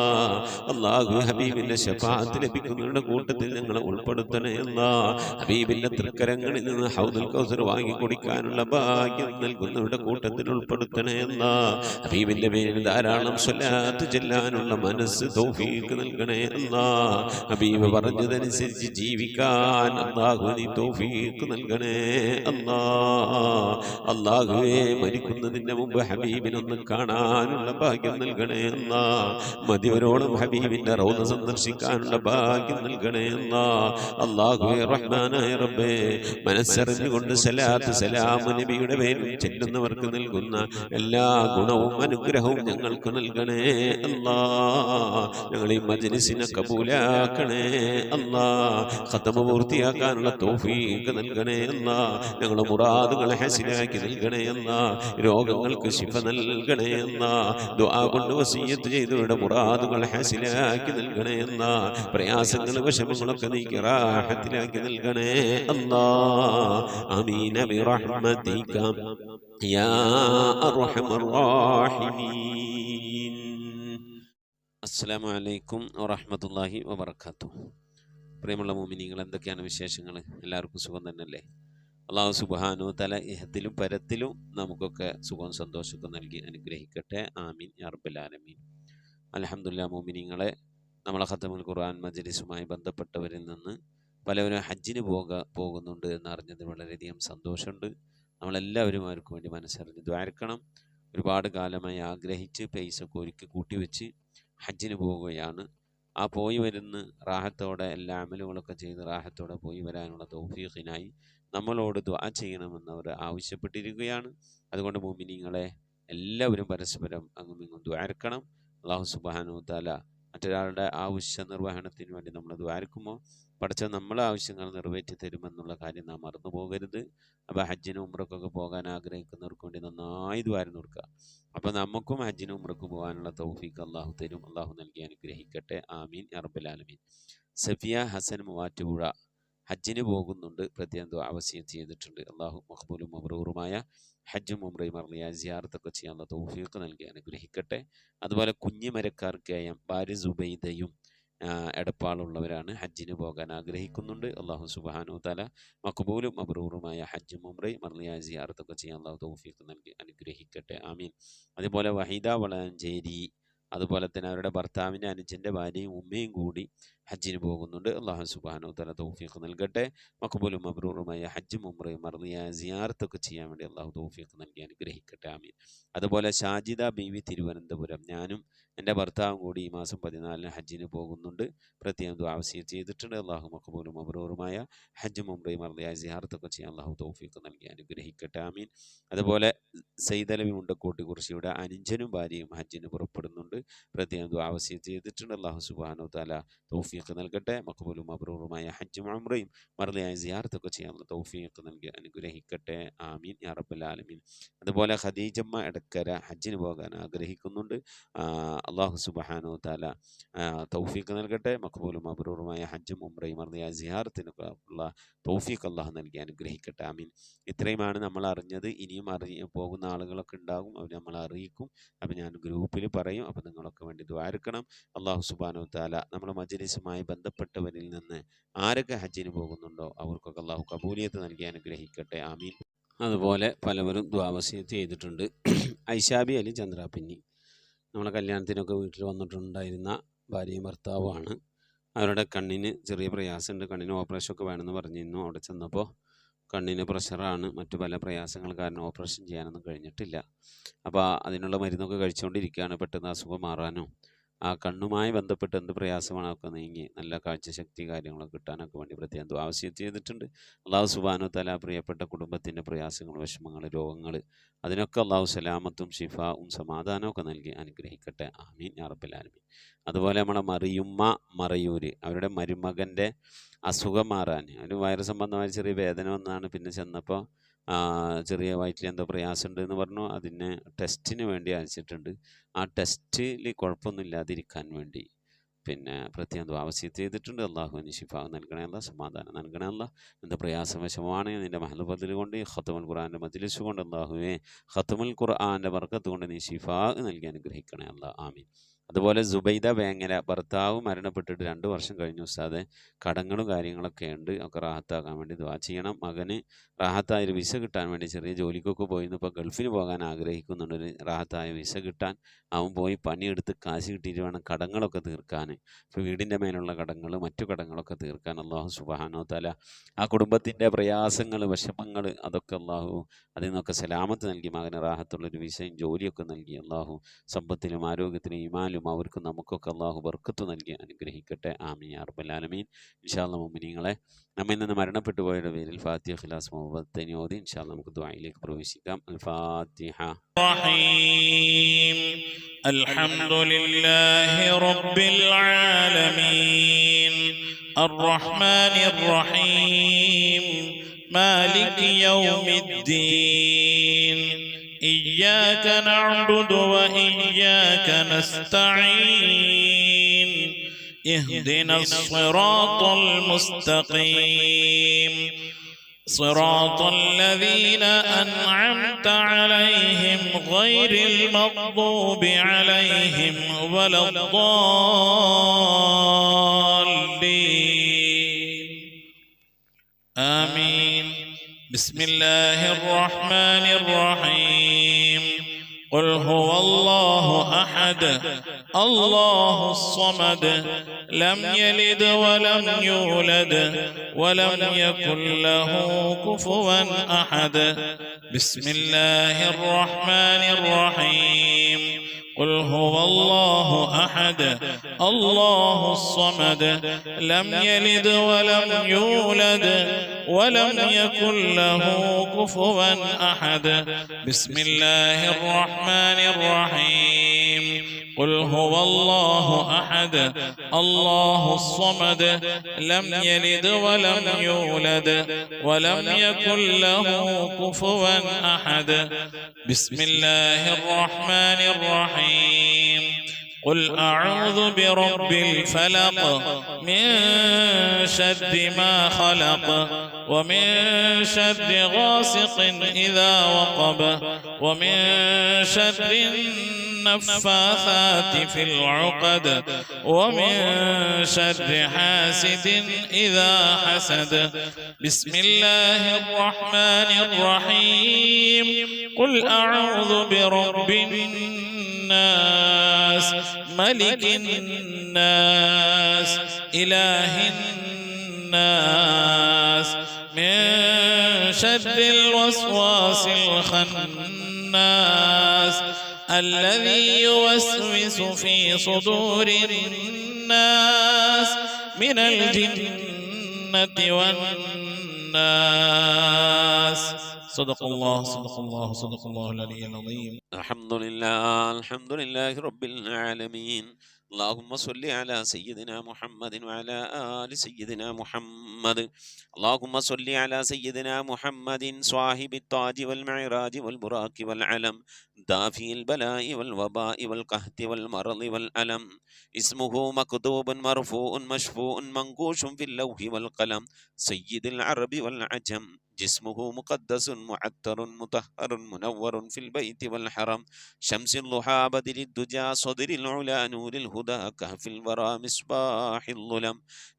അള്ളാഹു ഹബീബിന്റെ ശഫാഅത്ത് ലഭിക്കുന്നവരുടെ കൂട്ടത്തിൽ ഞങ്ങളെ ഉൾപ്പെടുത്തണേ എന്നാ, ഹബീബിന്റെ തൃക്കരങ്ങളിൽ നിന്ന് ഹൗദുൽ കൗസർ വാങ്ങി കുടിക്കാനുള്ള ഭാഗ്യം നൽകുന്നവരുടെ കൂട്ടത്തിൽ ഉൾപ്പെടുത്തണേ എന്നാ, ഹബീബിന്റെ പേരിൽ ധാരാളം സ്വലാത്ത് ചെല്ലാനുള്ള മനസ്സ് തൗഫീഖ് നൽകണേ എന്നാ, ഹബീബ് പറഞ്ഞതനുസരിച്ച് ജീവിക്കാൻ അല്ലാഹു നീ തൗഫീഖ് നൽകണേ അല്ലാ. അല്ലാഹുവേ മരിക്കുന്നതിന് മുമ്പ് ഹബീബിനൊന്ന് കാണാനുള്ള ഭാഗ്യം നൽകണേ എന്നാ, മതിവരോളം ഹബീബിന്റെ റൗദ സന്ദർശിക്കാനുള്ള ഭാഗ്യം നൽകണേ എന്നാ. അല്ലാഹുവേ റഹ്മാനായ റബ്ബേ, മനസ്സറിഞ്ഞുകൊണ്ട് സലാത്ത് സലാം നബിയുടെ പേരിൽ ചെല്ലുന്നവർക്ക് നൽകുന്ന എല്ലാ ഗുണവും അനുഗ്രഹവും ഞങ്ങൾക്ക് നൽകണേ അല്ലാ. ഞങ്ങൾ ഈ മജ്ലിസിനെ കബൂലാക്കണേ അല്ലാ. ഖത്മ പൂർത്തിയാക്കാനുള്ള തൗഫീഖ് നൽകണേ അല്ലാ. ഞങ്ങളുടെ മുറാദുകളെ ഹസിലാക്കി നൽകണേ അല്ലാ. രോഗങ്ങൾക്ക് ശിഫ നൽകണേ അല്ലാ. ദുആ കൊണ്ട് വസിയ്യത്ത് ചെയ്തവരുടെ മുറാദുകൾ ഹസിലാക്കി നൽകണേ അല്ലാ. പ്രയാസങ്ങളും വിഷമങ്ങളൊക്കെ നീക്കി റാഹത്തിലാക്കി നൽകണേ അല്ലാ. ആമീൻ ബിറഹ്മതിക യാ അർഹമർ റഹീമീൻ. അസ്സലാമു അലൈക്കും വറഹ്മത്തുള്ളാഹി വബറകാതുഹു. പ്രിയമുള്ള മുഅ്മിനീങ്ങൾ, എന്തൊക്കെയാണ് വിശേഷങ്ങൾ? എല്ലാവർക്കും സുഖം തന്നെയല്ലേ? അല്ലാഹു സുബ്ഹാനഹു വ തആല ഇഹത്തിലും പരത്തിലും നമുക്കൊക്കെ സുഖവും സന്തോഷമൊക്കെ നൽകി അനുഗ്രഹിക്കട്ടെ. ആമീൻ യാ റബ്ബൽ ആലമീൻ. അൽഹംദുലില്ലാഹ് മുഅ്മിനീങ്ങളെ, നമ്മളെ ഖത്മുൽ ഖുർആൻ മജ്ലിസുമായി ബന്ധപ്പെട്ടവരിൽ നിന്ന് പലവരും ഹജ്ജിന് പോകുന്നുണ്ട് എന്നറിഞ്ഞത് വളരെയധികം സന്തോഷമുണ്ട്. നമ്മളെല്ലാവരും അവർക്ക് വേണ്ടി മനസ്സറിഞ്ഞ് ദ്വാരക്കണം. ഒരുപാട് കാലമായി ആഗ്രഹിച്ച് പൈസ ഒരുക്കി കൂട്ടിവെച്ച് ഹജ്ജിന് പോവുകയാണ്. ആ പോയി വരുന്ന റാഹത്തോടെ എല്ലാ അമലുകളൊക്കെ ചെയ്ത് റാഹത്തോടെ പോയി വരാനുള്ള തൗഫീഖിനായി നമ്മളോട് ദുആ ചെയ്യണമെന്ന് അവർ ആവശ്യപ്പെട്ടിരിക്കുകയാണ്. അതുകൊണ്ട് മുഅ്മിനീങ്ങളെ എല്ലാവരും പരസ്പരം അങ്ങും ഇങ്ങും ദ്വാരക്കണം. അല്ലാഹു സുബ്ഹാനഹു വ തആല മറ്റൊരാളുടെ ആവശ്യ നിർവഹണത്തിന് വേണ്ടി നമ്മൾ ദ്വാരക്കുമ്പോൾ പഠിച്ച നമ്മളെ ആവശ്യങ്ങൾ നിറവേറ്റി തരുമെന്നുള്ള കാര്യം നാം മറന്നു പോകരുത്. അപ്പോൾ ഹജ്ജിനും ഉംറക്കൊക്കെ പോകാൻ ആഗ്രഹിക്കുന്നവർക്ക് വേണ്ടി നന്നായി ദ്വാരം കൊടുക്കുക. അപ്പോൾ നമുക്കും ഹജ്ജിനും ഉംറക്കും പോകാനുള്ള തൗഫീഖ് അള്ളാഹു തരും. അള്ളാഹു നൽകി അനുഗ്രഹിക്കട്ടെ. ആമീൻ യാ റബ്ബൽ ആലമീൻ. സഫിയ ഹസൻ മൂവാറ്റുപുഴ ഹജ്ജിന് പോകുന്നുണ്ട്. പ്രത്യേകം ദുആ വസിയത്ത് ചെയ്തിട്ടുണ്ട്. അള്ളാഹു മഖ്ബൂലും മബ്റൂറുമായ ഹജ്ജും ഉംറയും മർളിയ സിയാറത്തൊക്കെ ചെയ്യാനുള്ള തൗഫീഖ് നൽകി അനുഗ്രഹിക്കട്ടെ. അതുപോലെ കുഞ്ഞിമരക്കാർക്ക് ഭാര്യ സുബൈദയും എടപ്പാളുള്ളവരാണ്, ഹജ്ജിന് പോകാൻ ആഗ്രഹിക്കുന്നുണ്ട്. അള്ളാഹു സുബ്ഹാനഹു വ തആല മഖ്ബൂലും മബ്റൂറുമായ ഹജ്ജും ഉംറയും മർളിയ സിയാറത്തൊക്കെ ചെയ്യാൻ അള്ളാഹു തൗഫീഖ് നൽകി അനുഗ്രഹിക്കട്ടെ. ആമീൻ. അതുപോലെ വഹീദ വളാഞ്ചേരി, അതുപോലെ തന്നെ അവരുടെ ഭർത്താവിൻ്റെ അനുജൻ്റെ ഭാര്യയും ഉമ്മയും കൂടി ഹജ്ജിന് പോകുന്നുണ്ട്. അള്ളാഹു സുബ്ഹാനഹു വ തആല തൗഫീഖ് നൽകട്ടെ. മഖ്ബൂലും മബ്റൂറുമായ ഹജ്ജും ഉംറയും മർളിയ സിയാറത്തൊക്കെ ചെയ്യാൻ വേണ്ടി അള്ളാഹു തൗഫീഖ് നൽകി അനുഗ്രഹിക്കട്ടെ. ആമീൻ. അതുപോലെ ഷാജിദ ബീവി തിരുവനന്തപുരം, ഞാനും എൻ്റെ ഭർത്താവും കൂടി ഈ മാസം 14 ഹജ്ജിന് പോകുന്നുണ്ട്. പ്രത്യേകം ദുആ വസിയത്ത് ചെയ്തിട്ടുണ്ട്. അള്ളാഹു മഖ്ബൂലും മബ്റൂറുമായ ഹജ്ജും ഉംറയും മർളിയ സിയാറത്തൊക്കെ ചെയ്യാൻ അള്ളാഹു തൗഫീഖ് നൽകി അനുഗ്രഹിക്കട്ടെ. ആമീൻ. അതുപോലെ സൈദലവി മുണ്ടക്കോട്ട് കുറിശിയുടെ അനുജനും ഭാര്യയും ഹജ്ജിന് പുറപ്പെടുന്നുണ്ട്. പ്രത്യേകം ദുആ വസിയത്ത് ചെയ്തിട്ടുണ്ട്. അള്ളാഹു സുബ്ഹാനഹു വ തആല തൗഫീഖ് നൽകട്ടെ. മഖ്ബൂലും മബ്റൂറുമായ ഹജ്ജും ഉംറയും മർളിയ സിയാറത്തൊക്കെ ചെയ്യാൻ തൗഫീഖ് നൽകി അനുഗ്രഹിക്കട്ടെ. ആമീൻ യാ റബ്ബൽ ആലമീൻ. അതുപോലെ ഖദീജമ്മ എടക്കര ഹജ്ജിന് പോകാൻ ആഗ്രഹിക്കുന്നുണ്ട്. അള്ളാഹു സുബ്ഹാനഹു വ തആല തൗഫീഖ് നൽകട്ടെ. മഖ്ബൂലും മബ്റൂറുമായ ഹജ്ജും ഉംറയും മർളിയ സിയാറത്തിനുള്ള തൗഫീഖ് അള്ളാഹു നൽകി അനുഗ്രഹിക്കട്ടെ. ആമീൻ. ഇത്രയുമാണ് നമ്മൾ അറിഞ്ഞത്. ഇനിയും പോകുന്ന ആളുകളൊക്കെ ഉണ്ടാകും, അവർ നമ്മളെ അറിയിക്കും. അപ്പം ഞാൻ ഗ്രൂപ്പിൽ പറയും. അപ്പം നിങ്ങളൊക്കെ വേണ്ടി ദ്വാരക്കണം. അള്ളാഹു സുബ്ഹാനഹു വ തആല നമ്മുടെ മജ്ലിസുമായി ബന്ധപ്പെട്ടവരിൽ നിന്ന് ആരൊക്കെ ഹജ്ജിന് പോകുന്നുണ്ടോ അവർക്കൊക്കെ അള്ളാഹു കബൂലിയത്ത് നൽകി അനുഗ്രഹിക്കട്ടെ. ആമീൻ. അതുപോലെ പലവരും ദുആ വസിയത്ത് ചെയ്തിട്ടുണ്ട്. ഐഷാബി അലി ചന്ദ്രാപിന്നി നമ്മളെ കല്യാണത്തിനൊക്കെ വീട്ടിൽ വന്നിട്ടുണ്ടായിരുന്ന ഭാര്യയും ഭർത്താവുമാണ്. അവരുടെ കണ്ണിന് ചെറിയ പ്രയാസമുണ്ട്, കണ്ണിന് ഓപ്പറേഷനൊക്കെ വേണമെന്ന് പറഞ്ഞിരുന്നു. അവിടെ ചെന്നപ്പോൾ കണ്ണിന് പ്രഷറാണ്, മറ്റു പല പ്രയാസങ്ങൾ കാരണം ഓപ്പറേഷൻ ചെയ്യാനൊന്നും കഴിഞ്ഞിട്ടില്ല. അപ്പോൾ അതിനുള്ള മരുന്നൊക്കെ കഴിച്ചുകൊണ്ടിരിക്കുകയാണ്. പെട്ടെന്ന് അസുഖം മാറാനും ആ കണ്ണുമായി ബന്ധപ്പെട്ട് എന്ത് പ്രയാസമാണ് ഒക്കെ നീങ്ങി നല്ല കാഴ്ചശക്തി കാര്യങ്ങളൊക്കെ കിട്ടാനൊക്കെ വേണ്ടി പ്രത്യേകം ദുആ ചെയ്തിട്ടുണ്ട്. അള്ളാഹു സുബ്ഹാനഹു വ തആല പ്രിയപ്പെട്ട കുടുംബത്തിൻ്റെ പ്രയാസങ്ങൾ, വിഷമങ്ങൾ, രോഗങ്ങൾ അതിനൊക്കെ അള്ളാഹു സലാമത്തും ഷിഫാവും സമാധാനവും ഒക്കെ നൽകി അനുഗ്രഹിക്കട്ടെ. ആമീൻ യാ റബ്ബൽ ആലമീൻ. അതുപോലെ നമ്മളെ മറിയുമ്മ മറയൂര്, അവരുടെ മരുമകൻ്റെ അസുഖം മാറാൻ, ഒരു വയറ് സംബന്ധമായ ചെറിയ വേദന വന്നാണ്. പിന്നെ ചെന്നപ്പോൾ ചെറിയ വയറ്റിൽ എന്തോ പ്രയാസമുണ്ട് എന്ന് പറഞ്ഞു. അതിന് ടെസ്റ്റിന് വേണ്ടി അയച്ചിട്ടുണ്ട്. ആ ടെസ്റ്റിൽ കുഴപ്പമൊന്നും ഇല്ലാതിരിക്കാൻ വേണ്ടി പിന്നെ പ്രത്യേകം ദുആ ചെയ്തിട്ടുണ്ട്. അള്ളാഹുവിന് ശിഫ നൽകണേ അല്ലാ, സമാധാനം നൽകണേ അല്ലാ. എന്ത് പ്രയാസം വിഷമമാണ് നിൻ്റെ മഹ്ൽ ഫദ്ൽ കൊണ്ട്, ഖത്മുൽ ഖുർആൻ്റെ മജ്ലിസ് കൊണ്ട് അള്ളാഹുവേ ഖത്മുൽ ഖുർആൻ്റെ ബർക്കത്ത് കൊണ്ട് നീ ശിഫ നൽകി അനുഗ്രഹിക്കണേ അല്ലാ. ആമീൻ. അതുപോലെ സുബൈദ വേങ്ങര, ഭർത്താവ് മരണപ്പെട്ടിട്ട് 2 വർഷം കഴിഞ്ഞു ഉസ്താദെ. കടങ്ങളും കാര്യങ്ങളൊക്കെ ഉണ്ട്, ഒക്കെ റാഹത്താക്കാൻ വേണ്ടി ദുആ ചെയ്യണം. മകന് റാഹത്തായ ഒരു വിസ കിട്ടാൻ വേണ്ടി ചെറിയ ജോലിക്കൊക്കെ പോയിരുന്നു. ഇപ്പോൾ ഗൾഫിന് പോകാൻ ആഗ്രഹിക്കുന്നുണ്ട്. ഒരു റാഹത്തായ വിസ കിട്ടാൻ അവൻ പോയി പണിയെടുത്ത് കാശ് കിട്ടിയിട്ട് വേണം കടങ്ങളൊക്കെ തീർക്കാൻ. ഇപ്പോൾ വീടിൻ്റെ മേലുള്ള കടങ്ങൾ, മറ്റു കടങ്ങളൊക്കെ തീർക്കാൻ അല്ലാഹു സുബ്ഹാനഹു വ തആല ആ കുടുംബത്തിൻ്റെ പ്രയാസങ്ങൾ, വിഷമങ്ങൾ അതൊക്കെ അല്ലാഹു അതിൽ നിന്നൊക്കെ സലാമത്ത് നൽകി മകന് റാഹത്തുള്ളൊരു വിസയും ജോലിയൊക്കെ നൽകി അല്ലാഹു സമ്പത്തിലും ആരോഗ്യത്തിലും ഈമാനിലും അവർക്കും നമുക്കൊക്കെ അല്ലാഹു ബർക്കത്ത് നൽകി അനുഗ്രഹിക്കട്ടെ. ആമീൻ യാ റബ്ബൽ ആലമീൻ. ഇൻഷാ അല്ലാഹ് മുഅ്മിനീങ്ങളെ, നമ്മിൽ നിന്ന് മരണപ്പെട്ടു പോയവരുടെ പേരിൽ ഫാത്തിഹ, ഇഖ്ലാസ്, മുഅവ്വദത്തൈനി ഓതി ഇൻഷാ അല്ലാഹ് നമുക്ക് ദുആയിലേക്ക് പ്രവേശിക്കാം. അൽ ഫാത്തിഹ. അൽഹംദുലില്ലാഹി റബ്ബിൽ ആലമീൻ അർറഹ്മാനിർ റഹീം മാലികി യൗമിദ്ദീൻ إياك نعبد وإياك نستعين اهدنا الصراط المستقيم صراط الذين أنعمت عليهم غير المغضوب عليهم ولا الضالين آمين. بسم الله الرحمن الرحيم. قل هو الله أحد الله الصمد لم يلد ولم يولد ولم يكن له كفوا أحد. بسم الله الرحمن الرحيم. قل هو الله أحد الله الصمد لم يلد ولم يولد ولم يكن له كفوا أحد. بسم الله الرحمن الرحيم. قل هو الله أحد الله الصمد لم يلد ولم يولد ولم يكن له كفوا أحد. بسم الله الرحمن الرحيم. قل أعوذ برب الفلق من شر ما خلق ومن شر غاسق إذا وقب ومن شر النفاثات في العقد ومن شر حاسد إذا حسد. بسم الله الرحمن الرحيم. قل أعوذ برب الناس ملك الناس إله الناس من شر الوسواس الخناس الذي يوسوس في صدور الناس من الجنة والناس. صدق الله صدق الله صدق الله العلي العظيم. الحمد لله رب العالمين. اللهم صل على سيدنا محمد وعلى آل سيدنا محمد. اللهم صل على سيدنا محمد صاحب التاج والمعراج والبراق والعلم دافي البلاء والوباء والقحط والمرض والألم. اسمه مكتوب مرفوع مشفوع منقوش في اللوح والقلم. سيد العرب والعجم. جسمه مقدس معطر مطهر منور في البيت والحرم. شمس الضحى بدر الدجى صدر العلا نور الهدى كهف الورى مصباح الظلم.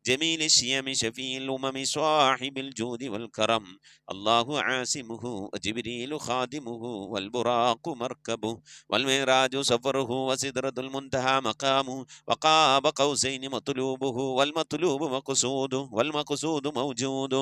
جميل الشيم شفيع الأمم صاحب الجود والكرم. الله عاصمه وجبريل خادمه والبراق مركبه والمعراج سفره وسدرة المنتهى مقامه وقاب قوسين مطلوبه والمطلوب مقصوده والمقصود موجود.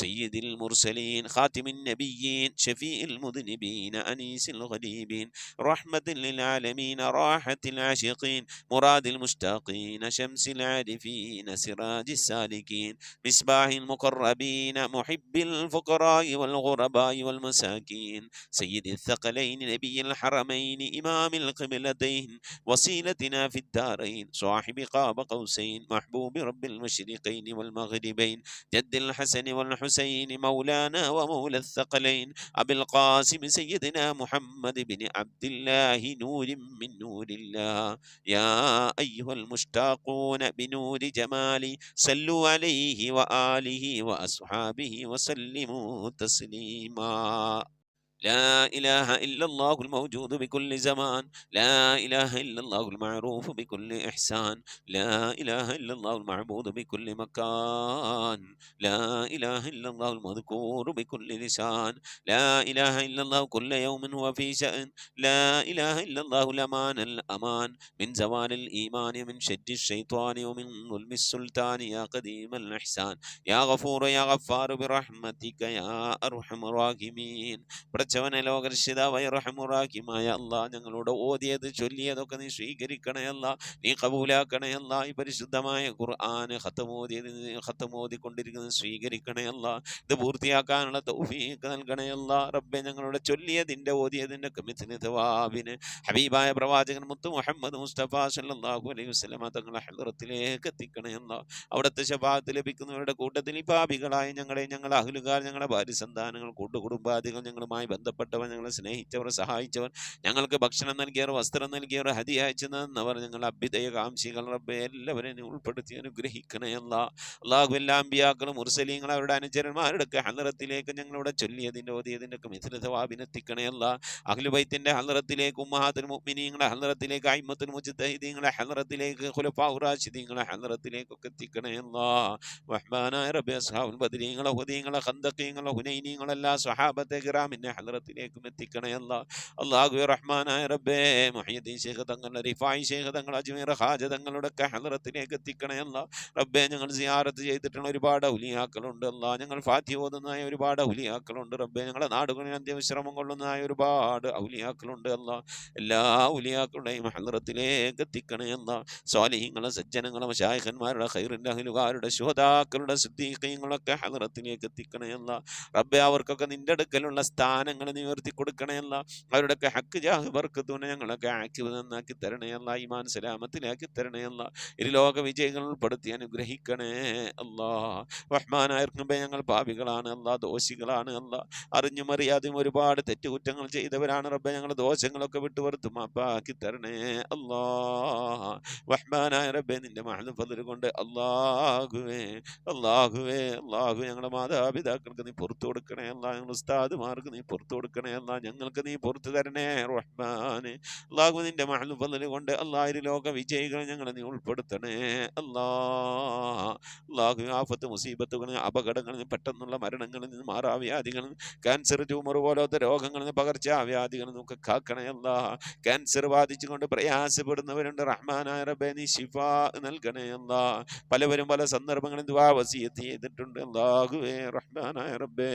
سيد المرسلين المرسلين خاتم النبيين شفيع المذنبين أنيس الغريبين رحمة للعالمين راحة العاشقين مراد المشتاقين شمس العارفين سراج السالكين مصباح المقربين محب الفقراء والغرباء والمساكين سيد الثقلين نبي الحرمين إمام القبلتين وسيلتنا في الدارين صاحب قاب قوسين محبوب رب المشرقين والمغربين جد الحسن والحسين مولانا ومولى الثقلين أبي القاسم سيدنا محمد بن عبد الله نور من نور الله يا أيها المشتاقون بنور جمالي صلوا عليه وآله وأصحابه وسلموا تسليما لا إله إلا الله الموجود بكل زمان لا إله إلا الله المعروف بكل إحسان لا إله إلا الله المعبود بكل مكان لا إله إلا الله المذكور بكل لسان لا إله إلا الله كل يوم هو في شأن لا إله إلا الله الأمان الأمان من زوال الإيمان من شد الشيطان ومن ظلم السلطان يا قديم الإحسان يا غفور يا غفار برحمتك يا أرحم الراحمين പഠിച്ചവനെ ലോകരക്ഷിതാവായ റഹ്മുറാഹിമായ അല്ലാഹ് ഞങ്ങളോട് ഓതിയത് ചൊല്ലിയതൊക്കെ നീ സ്വീകരിക്കണേ അല്ലാഹ് നീ കബൂലാക്കണേ അല്ലാഹ് ഈ പരിശുദ്ധമായ ഖുർആൻ ഖത്തമോദിക്കൊണ്ടിരിക്കുന്നത് സ്വീകരിക്കണേ അല്ലാഹ് ഇത് പൂർത്തിയാക്കാനുള്ള തൗഫീഖ് നൽകണേ അല്ലാഹ് റബ്ബേ ഞങ്ങളുടെ ചൊല്ലിയതിൻ്റെ ഓതിയതിൻ്റെ മിഥ്ല തവാബിന് ഹബീബായ പ്രവാചകൻ മുത്ത് മുഹമ്മദ് മുസ്തഫ സല്ലല്ലാഹു അലൈഹി വസല്ലമ തങ്ങളുടെ ഹളറത്തിലേക്ക് എത്തിക്കണേ അല്ലാഹ് അവിടുത്തെ ശഫാഅത്ത് ലഭിക്കുന്നവരുടെ കൂട്ടത്തിൽ ഈ പാപികളായ ഞങ്ങളുടെ അഹ്ലുകാർ ഞങ്ങളുടെ ഭാര്യ സന്താനങ്ങൾ കൂട്ടുകുടുംബാദികൾ ഞങ്ങളുമായി ബന്ധപ്പെട്ടവർ ഞങ്ങളെ സ്നേഹിച്ചവർ സഹായിച്ചവർ ഞങ്ങൾക്ക് ഭക്ഷണം നൽകിയവർ വസ്ത്രം നൽകിയവർ ഹദിയ അയച്ചു തന്നവർ ഞങ്ങളുടെ അഭ്യുദയ കാംക്ഷികൾ റബ്ബേ എല്ലാവരെയും ഉൾപ്പെടുത്തി അനുഗ്രഹിക്കണേ അല്ലാഹു എല്ലാ അമ്പിയാക്കളും മുർസലീങ്ങളും അവരുടെ അനുചരന്മാരുടെ ഹളറത്തിലേക്ക് ഞങ്ങളുടെ ചൊല്ലിയതിൻ്റെ ഓതിയതിൻ്റെ മിഥ്ല തവാബിനെത്തിക്കണേ അല്ലാഹ് അഹ്ലു ബൈത്തിന്റെ ഹളറത്തിലേക്ക് ഉമ്മഹാത്തുൽ മുഅ്മിനീങ്ങളുടെ ഹളറത്തിലേക്ക് അയിമ്മത്തുൽ മുജ്തഹിദീങ്ങളുടെ ഹളറത്തിലേക്ക് ഖുലഫാഉർ റാഷിദീങ്ങളുടെ ഹളറത്തിലേക്കൊക്കെ എത്തിക്കണേ അല്ലാഹ് റഹ്മാനായ റബ്ബേ അസ്ഹാബുൽ ബദരീങ്ങളെ ഹുദീങ്ങളെ ഖന്ദഖീങ്ങളെ ഹുനൈനീങ്ങളെല്ലാ സ്വഹാബത്തെ കിറാമിന്റെ ഹളറത്തിലേക്കും എത്തിക്കണേ അല്ലാഹു റഹ്മാനായ റബ്ബേ മുഹയ്യിദ്ദീൻ ശൈഖ് തങ്ങളുടെ റിഫായി ശൈഖ് തങ്ങളുടെ അജ്മീർ ഹാജ തങ്ങളുടെ ഒക്കെ ഹളറത്തിലേക്ക് എത്തിക്കണേ റബ്ബേ ഞങ്ങൾ സിയാറത്ത് ചെയ്തിട്ടുള്ള ഒരുപാട് ഔലിയാക്കളുണ്ട് അല്ലാഹ് ഞങ്ങൾ ഫാത്തിഹ ഓതുന്നതായ ഒരുപാട് ഔലിയാക്കളുണ്ട് റബ്ബേ ഞങ്ങളുടെ നാടുകളിൽ അന്ത്യവിശ്രമം കൊള്ളുന്നതായ ഒരുപാട് ഔലിയാക്കളുണ്ട് അല്ലാഹ് എല്ലാ ഔലിയാക്കളുടെയും ഹളറത്തിലേക്ക് എത്തിക്കണേ സ്വാലിഹീങ്ങളെ സജ്ജനങ്ങളെ മശായിഖന്മാരുടെ ഖൈറിന്റെ അഹ്ലുകാരുടെ ശുഹദാക്കളുടെ സിദ്ദീഖീങ്ങളൊക്കെ ഹളറത്തിലേക്ക് എത്തിക്കണേ റബ്ബേ അവർക്കൊക്കെ നിന്റെ അടുക്കലുള്ള സ്ഥാനങ്ങൾ നിവർത്തി കൊടുക്കണേ അവരുടെയൊക്കെ ഹക്ക് ജാഹ് ബർക്കത്തുനെ ഞങ്ങളൊക്കെ ആക്കിവ് നന്നാക്കി തരണേ ഈമാൻ സലാമത്തിലാക്കി തരണേ ഇരുലോക വിജയങ്ങൾ ഉൾപ്പെടുത്തി അനുഗ്രഹിക്കണേ റഹ്മാനായ റബ്ബേ ഞങ്ങൾ പാപികളാണ് ദോഷികളാണ് അറിഞ്ഞും അറിയാതെയും ഒരുപാട് തെറ്റുകുറ്റങ്ങൾ ചെയ്തവരാണ് റബ്ബേ ഞങ്ങൾ ദോഷങ്ങളൊക്കെ വിട്ടുപുറത്ത് മാപ്പാക്കി തരണേ റഹ്മാനായ റബ്ബേ നിന്റെ മഹ്ദ് ഫദ്ൽ കൊണ്ട് അല്ലാഹുവേ ഞങ്ങളുടെ മാതാപിതാക്കൾക്ക് നീ പുറത്തു കൊടുക്കണേ ഞങ്ങൾ ഉസ്താദുമാർക്ക് നീ പുറത്തു കൊടുക്കണേ ഞങ്ങൾക്ക് നീ പുറത്തു തരണേ റഹ്മാനെ അല്ലാഹു നിന്റെ മഹ്ദ് ഫദ്ൽ കൊണ്ട് അല്ലാഹു ലോക വിജയികൾ ഞങ്ങളെ നീ ഉൾപ്പെടുത്തണേ അല്ലാഹു ആഫത്ത് മുസീബത്തുകളിൽ അപകടങ്ങളിൽ നിന്ന് പെട്ടെന്നുള്ള മരണങ്ങളിൽ നിന്ന് മാറാവ്യാധികളിൽ ക്യാൻസർ ട്യൂമർ പോലത്തെ രോഗങ്ങളിൽ നിന്ന് പകർച്ചവ്യാധികളിൽ നിന്നൊക്കെ കാക്കണേ ക്യാൻസർ ബാധിച്ചുകൊണ്ട് പ്രയാസപ്പെടുന്നവരുണ്ട് റഹ്മാനായ റബ്ബേ നീ ശിഫാ നൽകണേ പലവരും പല സന്ദർഭങ്ങളിൽ ദുആ വസിയത്ത് ചെയ്തിട്ടുണ്ട് അല്ലാഹുവേ റഹ്മാനായ റബ്ബേ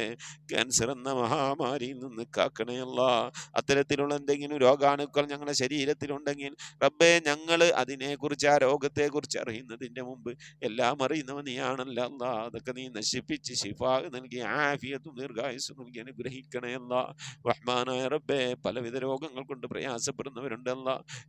ക്യാൻസർ എന്ന മഹാമാരിയിൽ നിന്ന് കാക്കണേ അത്തരത്തിലുള്ള എന്തെങ്കിലും രോഗാണുക്കൾ ഞങ്ങളുടെ ശരീരത്തിലുണ്ടെങ്കിൽ റബ്ബേ ഞങ്ങൾ അതിനെക്കുറിച്ച് ആ രോഗത്തെക്കുറിച്ച് അറിയുന്നതിൻ്റെ മുമ്പ് എല്ലാം അറിയുന്നവൻ നീയാണല്ലോ അതൊക്കെ നീ നശിപ്പിച്ച് ശിഫാ നൽകി ആഫിയത്തും ദീർഘായുസ്സും നൽകി അനുഗ്രഹിക്കണേ റഹ്മാനായ റബ്ബേ പലവിധ രോഗങ്ങൾ കൊണ്ട് പ്രയാസപ്പെടുന്നവരുണ്ട്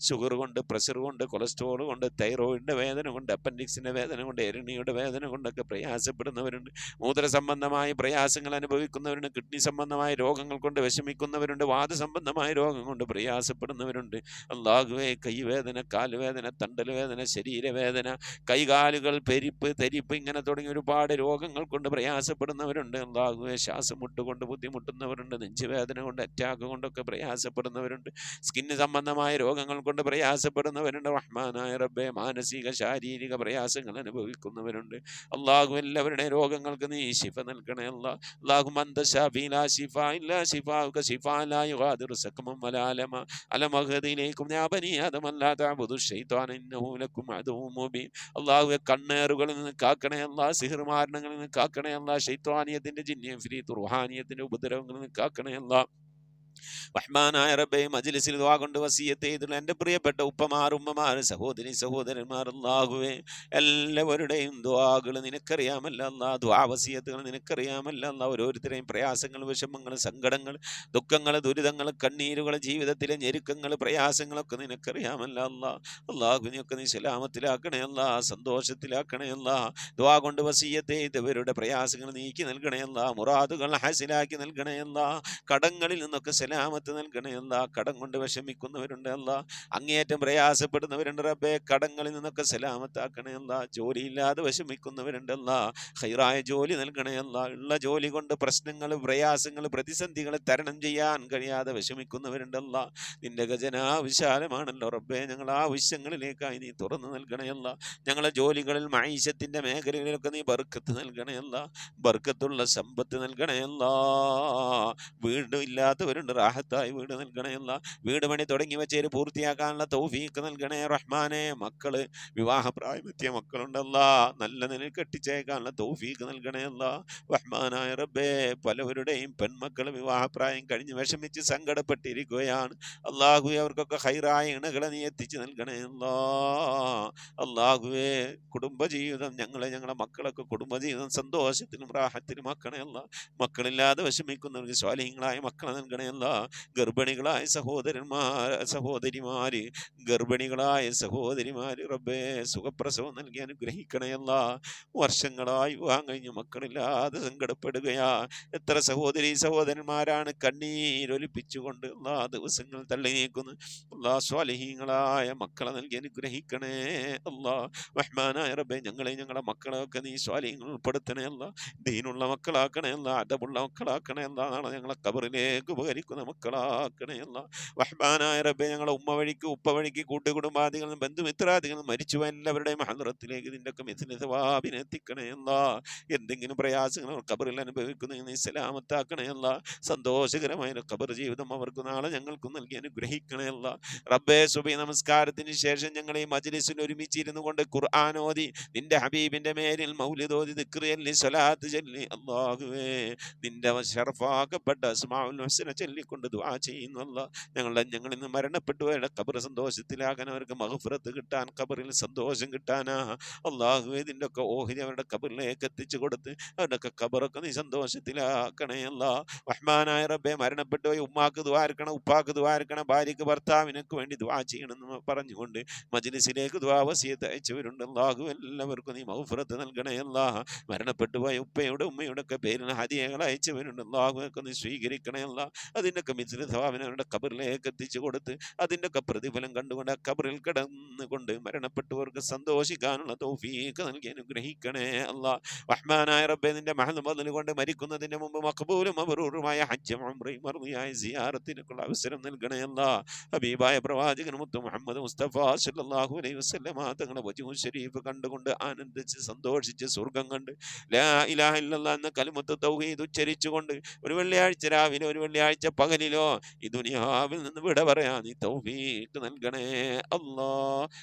ഷുഗർ കൊണ്ട് പ്രഷർ കൊണ്ട് കൊളസ്ട്രോൾ കൊണ്ട് തൈറോയിഡിൻ്റെ വേദന കൊണ്ട് അപ്പൻഡിക്സിൻ്റെ വേദന കൊണ്ട് എരണിയുടെ വേദന കൊണ്ടൊക്കെ പ്രയാസപ്പെടുന്നവരുണ്ട് മൂത്ര സംബന്ധമായ പ്രയാസങ്ങൾ അനുഭവിക്കുന്നവരുണ്ട് കിഡ്നി സംബന്ധമായ രോഗങ്ങൾ കൊണ്ട് വിഷമിക്കുന്നവരുണ്ട് വാദസംബന്ധമായ രോഗം കൊണ്ട് പ്രയാസപ്പെടുന്നവരുണ്ട് അല്ലാഹുവേ കൈവേദന കാലുവേദന തണ്ടൽ വേദന ശരീരവേദന കൈകാലുകൾ പെരിപ്പ് തരിപ്പ് ഇങ്ങനെ തുടങ്ങി ഒരുപാട് രോഗങ്ങൾ കൊണ്ട് പ്രയാസപ്പെടുന്നവരുണ്ട് അല്ലാഹുവേ ശ്വാസം മുട്ടുകൊണ്ട് ബുദ്ധിമുട്ടുന്നവരുണ്ട് നെഞ്ചുവേദന കൊണ്ട് അറ്റാക്ക് കൊണ്ടൊക്കെ പ്രയാസപ്പെടുന്നവരുണ്ട് സ്കിന്ന് സംബന്ധമായ രോഗങ്ങൾ കൊണ്ട് പ്രയാസപ്പെടുന്നവരുണ്ട് റഹ്മാനായ റബ്ബേ മാനസിക ശാരീരിക പ്രയാസങ്ങൾ അനുഭവിക്കുന്നവരുണ്ട് അല്ലാഹു എല്ലാവരുടെ രോഗങ്ങൾക്ക് നീ ശിഫ നൽകണേ അല്ലാഹു അന്ത ശാഫി ലാ ശിഫാ ഇല്ലാ شفاؤك شفاء لا يغادر سقما ولا ألما ألم أعهد إليكم يا بني آدم ألا تعبدوا الشيطان إنه لكم عدو مبين അള്ളാഹുവെ കണ്ണേറുകളിൽ നിന്ന് കാക്കണേ അല്ലാ, സിഹ്ർമാരണങ്ങളിൽ നിന്ന് കാക്കണേ അല്ലാ, ശൈത്വാനിയത്തിന്റെ ജിന്നിയം ഫിരീത്ത് റുഹാനിയത്തിന്റെ ഉപദ്രവങ്ങളിൽ നിന്ന് കാക്കണേ അല്ലാ. റഹ്മാനായ റബ്ബേ, മജ്ലിസിൽ ദുആ കൊണ്ട് വസിയത്ത് ചെയ്തിട്ടുള്ള എൻ്റെ പ്രിയപ്പെട്ട ഉപ്പമാർ, ഉമ്മമാർ, സഹോദരി സഹോദരന്മാർ, അല്ലാഹുവേ എല്ലാവരുടെയും ദുആകൾ നിനക്കറിയാമല്ല അല്ലാ, ദുആ വസിയത്തുകൾ നിനക്കറിയാമല്ല അല്ലാ. ഓരോരുത്തരെയും പ്രയാസങ്ങൾ, വിഷമങ്ങൾ, സങ്കടങ്ങൾ, ദുഃഖങ്ങൾ, ദുരിതങ്ങൾ, കണ്ണീരുകൾ, ജീവിതത്തിലെ ഞെരുക്കങ്ങൾ, പ്രയാസങ്ങളൊക്കെ നിനക്കറിയാമല്ല അല്ലാ. അല്ലാഹുവിനെയൊക്കെ നീ സലാമത്തിലാക്കണേ അല്ലാ, സന്തോഷത്തിലാക്കണേ അല്ലാ. ദുആ കൊണ്ട് വസിയത്ത് ചെയ്തവരുടെ പ്രയാസങ്ങൾ നീക്കി നൽകണേ അല്ലാ, മുറാദുകൾ ഹാസിലാക്കി നൽകണേ അല്ലാ. കടങ്ങളിൽ നിന്നൊക്കെ സലാമത്ത് നൽകണേ അല്ലാ. കടം കൊണ്ട് വിഷമിക്കുന്നവരുണ്ട് അല്ലാ, അങ്ങേയറ്റം പ്രയാസപ്പെടുന്നവരുണ്ട് റബ്ബേ, കടങ്ങളിൽ നിന്നൊക്കെ സലാമത്താക്കണേ അല്ലാ. ജോലിയില്ലാതെ വിഷമിക്കുന്നവരുണ്ട് അല്ലാ, ഖൈറായ ജോലി നൽകണേ അല്ലാ. ഉള്ള ജോലി കൊണ്ട് പ്രശ്നങ്ങൾ, പ്രയാസങ്ങൾ, പ്രതിസന്ധികൾ തരണം ചെയ്യാൻ കഴിയാതെ വിഷമിക്കുന്നവരുണ്ട് അല്ലാ. നിന്റെ ഖജനാ വിശാലമാണല്ലോ റബ്ബേ, ഞങ്ങൾ ആവശ്യങ്ങളിലേക്കായി നീ തുറന്നു നൽകണേ അല്ലാ. ഞങ്ങളെ ജോലികളിൽ, മഈശത്തിന്റെ മേഖലകളിലൊക്കെ നീ ബർക്കത്ത് നൽകണേ അല്ലാ, ബർക്കത്തുള്ള സമ്പത്ത് നൽകണേ അല്ലാ. വീട് ഇല്ലാത്തവരുണ്ട്, റാഹത്തായി വീട് നൽകണേ അല്ലാ. വീട് പണി തുടങ്ങി വെച്ചേര് പൂർത്തിയാക്കാനുള്ള തൗഫീഖ് നൽകണേ റഹ്മാനെ. മക്കള് വിവാഹപ്രായമെത്തിയ മക്കളുണ്ടല്ലാ, നല്ല നിലയിൽ കെട്ടിച്ചേക്കാനുള്ള തൗഫീഖ് നൽകണേ അല്ലാ. റഹ്മാനായ റബ്ബേ, പലവരുടെയും പെൺമക്കൾ വിവാഹപ്രായം കഴിഞ്ഞ് വിഷമിച്ച് സങ്കടപ്പെട്ടിരിക്കുകയാണ്. അല്ലാഹുവേ, അവർക്കൊക്കെ ഹൈറായ ഇണകളെ നീ എത്തിച്ചു നൽകണേ അല്ലാ. അല്ലാഹുവേ, കുടുംബജീവിതം ഞങ്ങളെ മക്കളൊക്കെ കുടുംബജീവിതം സന്തോഷത്തിലും റാഹത്തിലും ആക്കണേ അല്ലാ. മക്കളില്ലാതെ വിഷമിക്കുന്നവർക്ക് സ്വാലിഹീങ്ങളായ മക്കളെ നൽകണേ അല്ലാ. ഗർഭിണികളായ സഹോദരിമാര്, ഗർഭിണികളായ സഹോദരിമാര് റബ്ബേ, സുഖപ്രസവം നൽകി അനുഗ്രഹിക്കണേ അല്ലാ. വർഷങ്ങളായി വിവാഹം കഴിഞ്ഞ് മക്കളില്ലാതെ സങ്കടപ്പെടുകയാ. എത്ര സഹോദരന്മാരാണ് കണ്ണീരൊലിപ്പിച്ചുകൊണ്ട് അല്ലാ ദിവസങ്ങൾ തള്ളി നീക്കുന്നു. അല്ലാ, സ്വാലിഹീങ്ങളായ മക്കളെ നൽകി അനുഗ്രഹിക്കണേ അല്ലാ. റഹ്മാനായ റബ്ബേ, ഞങ്ങളെ മക്കളെയൊക്കെ നീ സ്വാലിഹീങ്ങൾ ഉൾപ്പെടുത്തണേ അല്ലാ. ദീനുള്ള മക്കളാക്കണേ അല്ലാ, അദബുള്ള മക്കളാക്കണേ അല്ലാ. നാളെ ഞങ്ങളെ ഖബറിലേക്ക് ഉപകരിക്കുന്ന മക്കളാക്കണേ അല്ലാ. റഹ്മാനായ റബ്ബേ, ഞങ്ങളെ ഉമ്മ വഴിക്ക്, ഉപ്പ വഴിക്ക്, കൂട്ടുകുടുംബാദികളും ബന്ധുമിത്രാദികളും മരിച്ചു എല്ലാവരുടെയും ഹദ്റത്തിലേക്ക് നിന്റെ ഒക്കെ മിഥില സവാബിനെ എത്തിക്കണേ അല്ലാ. എന്തെങ്കിലും പ്രയാസങ്ങൾ ഖബറിൽ അനുഭവിക്കുന്ന നീ സലാമത്താക്കണേ അല്ലാ. സന്തോഷകരമായ ഖബർ ജീവിതം അവർക്ക് നാളെ ഞങ്ങൾക്കും നൽകി അനുഗ്രഹിക്കണേ അല്ലാ. റബ്ബേ, സുബഹി നമസ്കാരത്തിന് ശേഷം ഞങ്ങൾ ഈ മജ്ലിസിൽ ഒരുമിച്ചിരുന്നു കൊണ്ട് ഖുർആൻ ഓതി, നിന്റെ ഹബീബിന്റെ മേലിൽ മൗലിദ് ഓതി, ദിക്ർ ചൊല്ലി, സ്വലാത്ത് ചൊല്ലി, അല്ലാഹുവേ നിന്റെ ശറഫാക്കപ്പെട്ട അസ്മാഉൽ ഹുസ്ന ചൊല്ലിക്കൊണ്ട് ദുആ ചെയ്യുന്നു അല്ലാ. ഞങ്ങൾ ഇന്ന് മരണപ്പെട്ടു പോയ ഖബർ സന്തോഷത്തിലാകാൻ, അവർക്ക് മഗ്ഫിറത്ത് കിട്ടാൻ, ഖബറിൽ സന്തോഷം കിട്ടാനാ അല്ലാഹുവേ ഇതിൻ്റെ ഒക്കെ ഓഹരി അവരുടെ ഖബറിലേക്ക് എത്തിച്ചു കൊടുത്ത് അവരുടെ ഒക്കെ ഖബറൊക്കെ നീ സന്തോഷത്തിലാക്കണേ അല്ലാ. റഹ്മാനായ റബ്ബേ, മരണപ്പെട്ടു പോയി ഉമ്മാക്ക് ദുആർക്കണം, ഉപ്പാക്ക് ദുആർക്കണം, ഭാര്യക്ക് ഭർത്താവിനൊക്കെ വേണ്ടി ദുആ ചെയ്യണമെന്ന് പറഞ്ഞുകൊണ്ട് മജ്ലിസിലേക്ക് ദുആ വസിയത്ത് അയച്ചവരുണ്ട്. അല്ലാഹു എല്ലാവർക്കും നീ മഗ്ഫിറത്ത് നൽകണേ അല്ലാ. മരണപ്പെട്ടു പോയ ഉപ്പയുടെ ഉമ്മയുടെ ഒക്കെ പേരിൽ ഹദിയകൾ അയച്ചവരുണ്ട്. അല്ലാഹുവൊക്കെ നീ സ്വീകരിക്കണേ അല്ലാ. അതിൻ്റെയൊക്കെ മിഥില സവാബിനെ അവരുടെ ഖബറിലേക്ക് എത്തിച്ചു കൊടുത്ത് അതിൻ്റെയൊക്കെ പ്രതിഫലം കണ്ടുകൊണ്ട് ആ ഖബറിൽ കിടന്നുകൊണ്ട് മരണപ്പെട്ടവർക്ക് സന്തോഷിക്കാനുള്ള തൗഫീഖ് നൽകി അനുഗ്രഹിക്കണേ അല്ലാ. റഹ്മാനായ റബ്ബേ, നിന്റെ മഹദ് ഫദ്ൽ കൊണ്ട് മരിക്കുന്നതിന് മുമ്പ് മഖ്ബൂലും മബ്റൂറുമായ ഹജ്ജും ഉംറയും മർദിയായ സിയാറത്തിനുള്ള അവസരം നൽകണേ അല്ലാ. ഹബീബായ പ്രവാചകൻ മുത്ത് മുഹമ്മദ് മുസ്തഫ സല്ലല്ലാഹു അലൈഹി വസല്ലമ തങ്ങളുടെ വജ്ഹു ശരീഫ് കണ്ടുകൊണ്ട് ആനന്ദിച്ച് സന്തോഷിച്ച് സ്വർഗ്ഗം കണ്ട് ലാ ഇലാഹ ഇല്ലല്ലാഹ് എന്ന കലിമത്ത് തൗഹീദ് ഉച്ചരിച്ചുകൊണ്ട് ഒരു വെള്ളിയാഴ്ച രാവിലെ, ഒരു വെള്ളിയാഴ്ച പകലിലോ ഈ ദുനിയാവിൽ നിന്ന് വിട പറയാ നീ തൗഫീഖ് നൽകണേ അല്ലാ.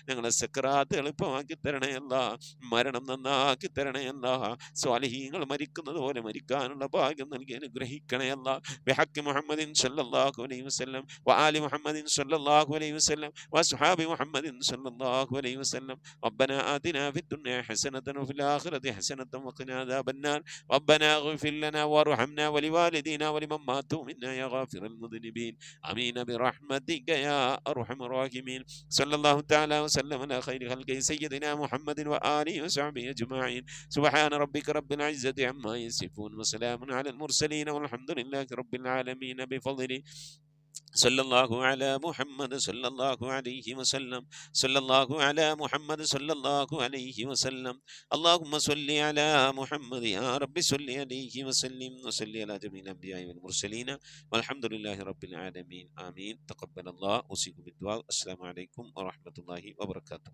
ഞങ്ങളെ സക്രാത്ത് എളുപ്പമാക്കി തരണേ അല്ലാ. മരണം നന്നാക്കി തരണേ അല്ലാ. സ്വാലിഹീങ്ങൾ മരിക്കുന്നത് പോലെ മരിക്കാനുള്ള ഭാഗ്യം നൽകി അനുഗ്രഹിക്കണേ അല്ലാ. ബിഹഖ് മുഹമ്മദിൻ സല്ലല്ലാഹു അലൈഹി വസല്ലം വആലി മുഹമ്മദിൻ സല്ലല്ലാഹു അലൈഹി വസല്ലം വഅസ്ഹാബി മുഹമ്മദിൻ സല്ലല്ലാഹു അലൈഹി വസല്ലം. റബ്ബനാ ആതിനാ ഫിദ്ദുനിയ ഹസനതൻ വഫിൽ ആഖിറതി ഹസനതൻ വഖിനാ അദാബന്നാർ. റബ്ബനാ ഇഗ്ഫിർ ലനാ വർഹംനാ വലിവാലിദീനാ വലിമൻ മാതു മിന്നാ യാ ഗാഫിറൽ മുദ്നിബീൻ. ആമീൻ ബിറഹ്മതിക യാ അർഹമർ റഹീമീൻ. സല്ലല്ലാഹു തആല വസല്ലം അലാ ഖൈരി ഖൽഖി സയ്യിദിനാ മുഹമ്മദിൻ വആലിഹി വസഹ്ബിഹി അജ്മഈൻ. സുബ്ഹാന റബ്ബിക റബ്ബിൽ ഇസ്സതി അമ്മാ യസിഫൂൻ വസലാമുൻ അലൽ മുർസലീൻ വൽഹംദുലില്ലാഹി റബ്ബിൽ ആലമീൻ ബിഫദ്ലി. صلى الله على محمد صلى الله عليه وسلم. صلى الله على محمد صلى الله عليه وسلم. اللهم صل على محمد يا رب صل عليه وسلم وصل على جميع الأنبياء والمرسلين والحمد لله رب العالمين. آمين. تقبل الله. أوصيكم بالدعاء. السلام عليكم ورحمة الله وبركاته.